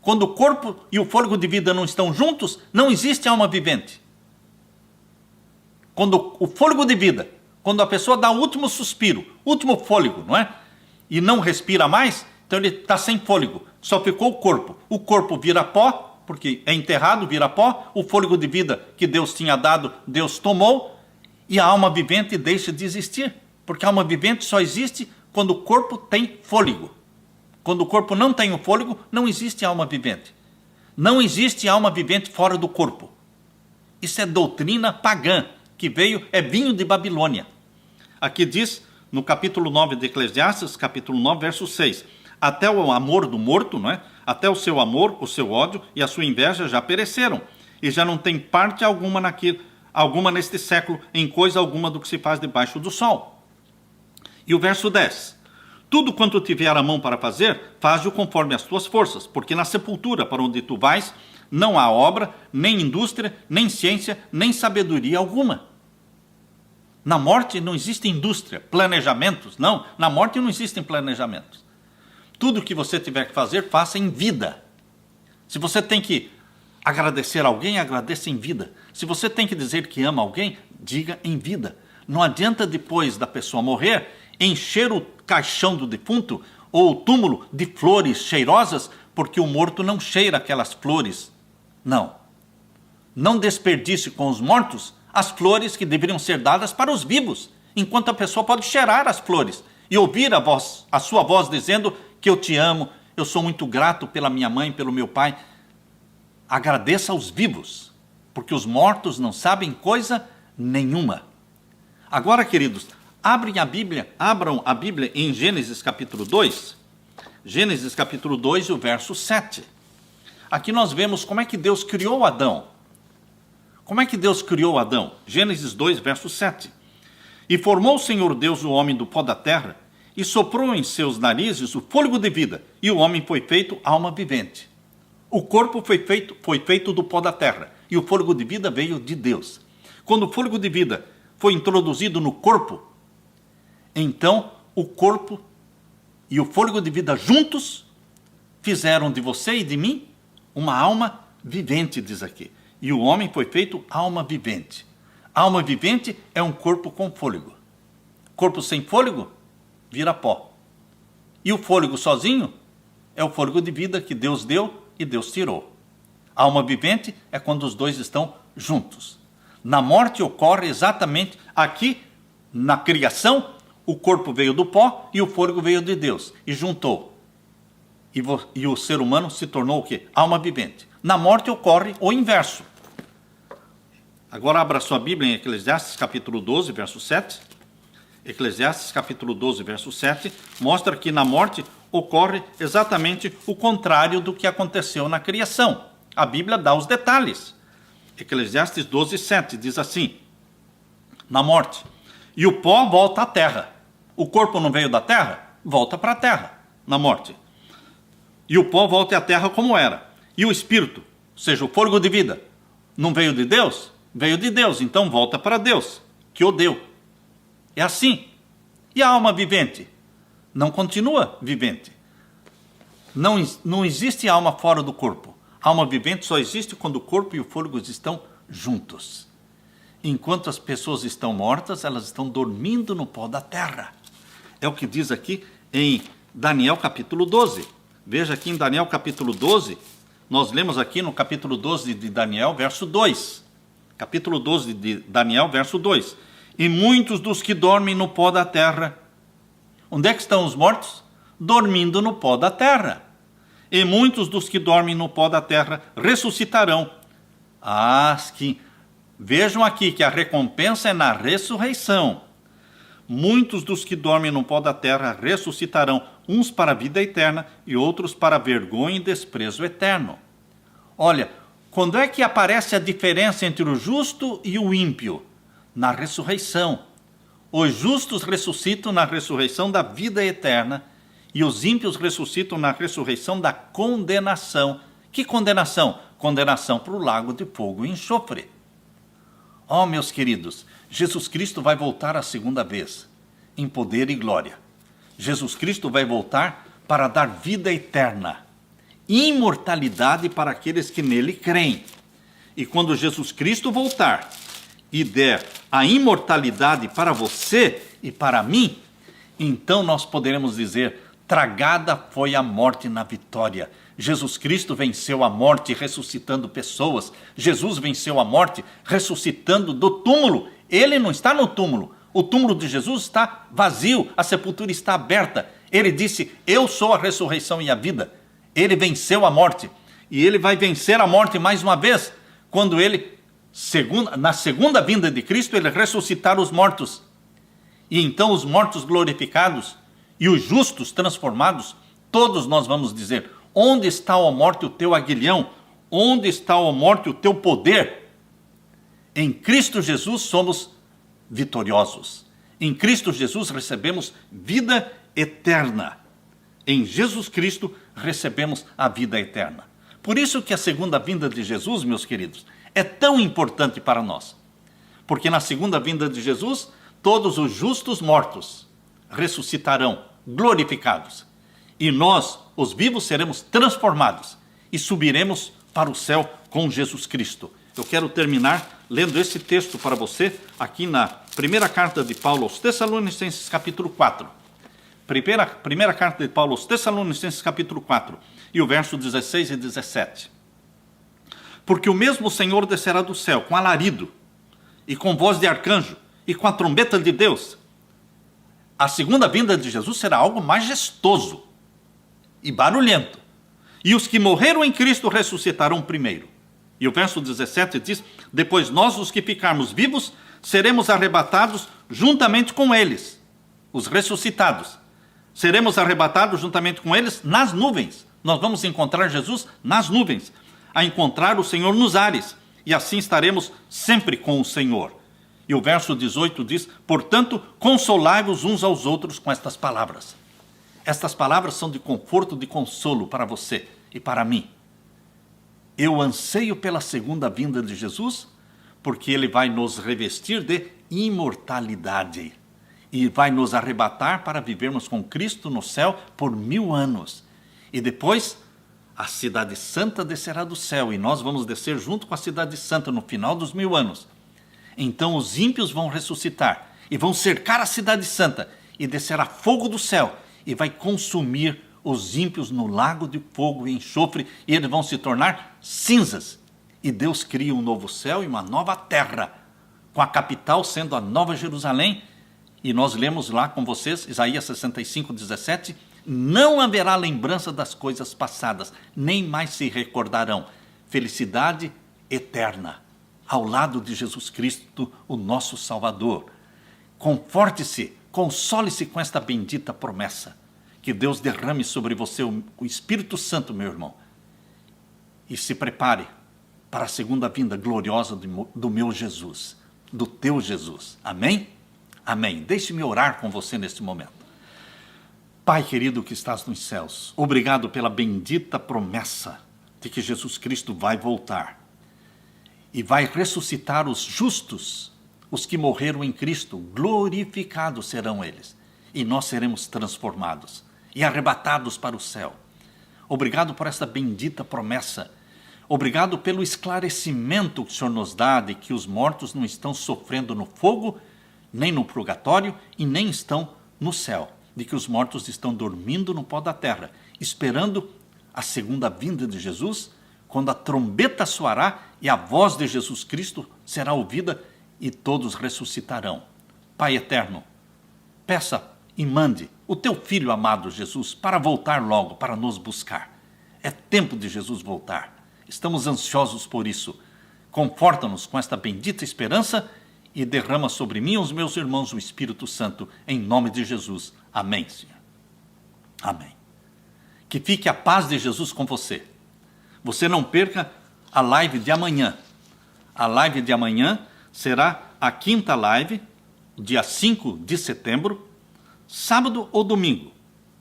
[SPEAKER 1] Quando o corpo e o fôlego de vida não estão juntos, não existe alma vivente. Quando o fôlego de vida, quando a pessoa dá o último suspiro, último fôlego, não é? E não respira mais, então ele está sem fôlego, só ficou o corpo. O corpo vira pó, porque é enterrado, vira pó, o fôlego de vida que Deus tinha dado, Deus tomou, e a alma vivente deixa de existir, porque a alma vivente só existe quando o corpo tem fôlego. Quando o corpo não tem o fôlego, não existe alma vivente. Não existe alma vivente fora do corpo. Isso é doutrina pagã, que é vinho de Babilônia. Aqui diz, no capítulo 9 de Eclesiastes, capítulo 9, verso 6, até o amor do morto, não é? Até o seu amor, o seu ódio e a sua inveja já pereceram, e já não tem parte alguma neste século, em coisa alguma do que se faz debaixo do sol. E o verso 10, tudo quanto tiver a mão para fazer, faz-o conforme as tuas forças, porque na sepultura para onde tu vais, não há obra, nem indústria, nem ciência, nem sabedoria alguma. Na morte não existe indústria, planejamentos, não. Na morte não existem planejamentos. Tudo que você tiver que fazer, faça em vida. Se você tem que agradecer alguém, agradeça em vida. Se você tem que dizer que ama alguém, diga em vida. Não adianta depois da pessoa morrer, encher o caixão do defunto ou o túmulo de flores cheirosas, porque o morto não cheira aquelas flores. Não. Não desperdice com os mortos as flores que deveriam ser dadas para os vivos, enquanto a pessoa pode cheirar as flores e ouvir a sua voz dizendo que eu te amo, eu sou muito grato pela minha mãe, pelo meu pai. Agradeça aos vivos, porque os mortos não sabem coisa nenhuma. Agora, queridos, abram a Bíblia em Gênesis capítulo 2. Gênesis capítulo 2 e o verso 7. Aqui nós vemos como é que Deus criou Adão. Como é que Deus criou Adão? Gênesis 2, verso 7. E formou o Senhor Deus o homem do pó da terra, e soprou em seus narizes o fôlego de vida, e o homem foi feito alma vivente. O corpo foi feito do pó da terra, e o fôlego de vida veio de Deus. Quando o fôlego de vida foi introduzido no corpo, então o corpo e o fôlego de vida juntos fizeram de você e de mim uma alma vivente, diz aqui. E o homem foi feito alma vivente. Alma vivente é um corpo com fôlego. Corpo sem fôlego vira pó. E o fôlego sozinho é o fôlego de vida que Deus deu e Deus tirou. Alma vivente é quando os dois estão juntos. Na morte ocorre exatamente aqui, na criação, o corpo veio do pó e o fôlego veio de Deus e juntou. E o ser humano se tornou o quê? Alma vivente. Na morte ocorre o inverso. Agora abra sua Bíblia em Eclesiastes capítulo 12, verso 7. Eclesiastes capítulo 12, verso 7, mostra que na morte ocorre exatamente o contrário do que aconteceu na criação. A Bíblia dá os detalhes. Eclesiastes 12, 7 diz assim: na morte, e o pó volta à terra. O corpo não veio da terra? Volta para a terra, na morte. E o pó volta à terra como era. E o espírito, ou seja, o fôlego de vida, não veio de Deus? Veio de Deus, então volta para Deus, que o deu. É assim. E a alma vivente? Não continua vivente. Não existe alma fora do corpo. A alma vivente só existe quando o corpo e o fôlego estão juntos. Enquanto as pessoas estão mortas, elas estão dormindo no pó da terra. É o que diz aqui em Daniel capítulo 12. Veja aqui em Daniel capítulo 12, nós lemos aqui no capítulo 12 de Daniel, verso 2. Capítulo 12 de Daniel, verso 2. E muitos dos que dormem no pó da terra. Onde é que estão os mortos? Dormindo no pó da terra. E muitos dos que dormem no pó da terra ressuscitarão. Vejam aqui que a recompensa é na ressurreição. Muitos dos que dormem no pó da terra ressuscitarão, uns para a vida eterna e outros para vergonha e desprezo eterno. Olha, quando é que aparece a diferença entre o justo e o ímpio? Na ressurreição. Os justos ressuscitam na ressurreição da vida eterna e os ímpios ressuscitam na ressurreição da condenação. Que condenação? Condenação para o lago de fogo e enxofre. Oh, meus queridos, Jesus Cristo vai voltar a segunda vez, em poder e glória. Jesus Cristo vai voltar para dar vida eterna, imortalidade para aqueles que nele creem. E quando Jesus Cristo voltar e der a imortalidade para você e para mim, então nós poderemos dizer: tragada foi a morte na vitória. Jesus Cristo venceu a morte ressuscitando pessoas. Jesus venceu a morte ressuscitando do túmulo. Ele não está no túmulo. O túmulo de Jesus está vazio, a sepultura está aberta. Ele disse: eu sou a ressurreição e a vida. Ele venceu a morte. E ele vai vencer a morte mais uma vez, quando ele, na segunda vinda de Cristo, ele ressuscitar os mortos. E então os mortos glorificados e os justos transformados, todos nós vamos dizer: onde está, ó morte, o teu aguilhão? Onde está, ó morte, o teu poder? Em Cristo Jesus somos vitoriosos. Em Cristo Jesus recebemos vida eterna. Em Jesus Cristo recebemos a vida eterna. Por isso que a segunda vinda de Jesus, meus queridos, é tão importante para nós. Porque na segunda vinda de Jesus, todos os justos mortos ressuscitarão, glorificados. E nós, os vivos, seremos transformados e subiremos para o céu com Jesus Cristo. Eu quero terminar lendo esse texto para você, aqui na primeira carta de Paulo aos Tessalonicenses, capítulo 4. Primeira carta de Paulo aos Tessalonicenses, capítulo 4, e o verso 16 e 17. Porque o mesmo Senhor descerá do céu com alarido, e com voz de arcanjo, e com a trombeta de Deus. A segunda vinda de Jesus será algo majestoso. e barulhento. E os que morreram em Cristo ressuscitarão primeiro. E o verso 17 diz: depois nós, os que ficarmos vivos, seremos arrebatados juntamente com eles, os ressuscitados. Seremos arrebatados juntamente com eles nas nuvens. Nós vamos encontrar Jesus nas nuvens, a encontrar o Senhor nos ares, e assim estaremos sempre com o Senhor. E o verso 18 diz: portanto, consolai-vos uns aos outros com estas palavras. Estas palavras são de conforto, de consolo para você e para mim. Eu anseio pela segunda vinda de Jesus, porque Ele vai nos revestir de imortalidade e vai nos arrebatar para vivermos com Cristo no céu por 1000 anos. E depois, a cidade santa descerá do céu, e nós vamos descer junto com a cidade santa no final dos 1000 anos. Então os ímpios vão ressuscitar e vão cercar a cidade santa, e descerá fogo do céu e vai consumir os ímpios no lago de fogo e enxofre, e eles vão se tornar cinzas. E Deus cria um novo céu e uma nova terra, com a capital sendo a Nova Jerusalém. E nós lemos lá com vocês, Isaías 65, 17, não haverá lembrança das coisas passadas, nem mais se recordarão. Felicidade eterna, ao lado de Jesus Cristo, o nosso Salvador. Conforte-se, console-se com esta bendita promessa. Que Deus derrame sobre você o Espírito Santo, meu irmão. E se prepare para a segunda vinda gloriosa do meu Jesus, do teu Jesus. Amém? Amém. Deixe-me orar com você neste momento. Pai querido que estás nos céus, obrigado pela bendita promessa de que Jesus Cristo vai voltar e vai ressuscitar os justos, os que morreram em Cristo, glorificados serão eles, e nós seremos transformados e arrebatados para o céu. Obrigado por esta bendita promessa. Obrigado pelo esclarecimento que o Senhor nos dá de que os mortos não estão sofrendo no fogo, nem no purgatório e nem estão no céu. De que os mortos estão dormindo no pó da terra, esperando a segunda vinda de Jesus, quando a trombeta soará e a voz de Jesus Cristo será ouvida e todos ressuscitarão. Pai eterno, peça e mande o teu Filho amado Jesus para voltar logo, para nos buscar. É tempo de Jesus voltar. Estamos ansiosos por isso. Conforta-nos com esta bendita esperança e derrama sobre mim e os meus irmãos o Espírito Santo, em nome de Jesus. Amém, Senhor. Amém. Que fique a paz de Jesus com você. Você não perca a live de amanhã. A live de amanhã será a quinta live, dia 5 de setembro, sábado ou domingo.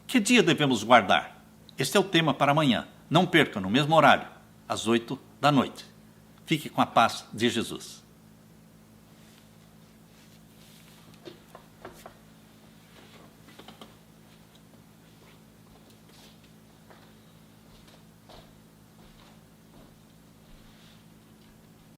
[SPEAKER 1] Que dia devemos guardar? Este é o tema para amanhã. Não perca, no mesmo horário, às 8 da noite. Fique com a paz de Jesus.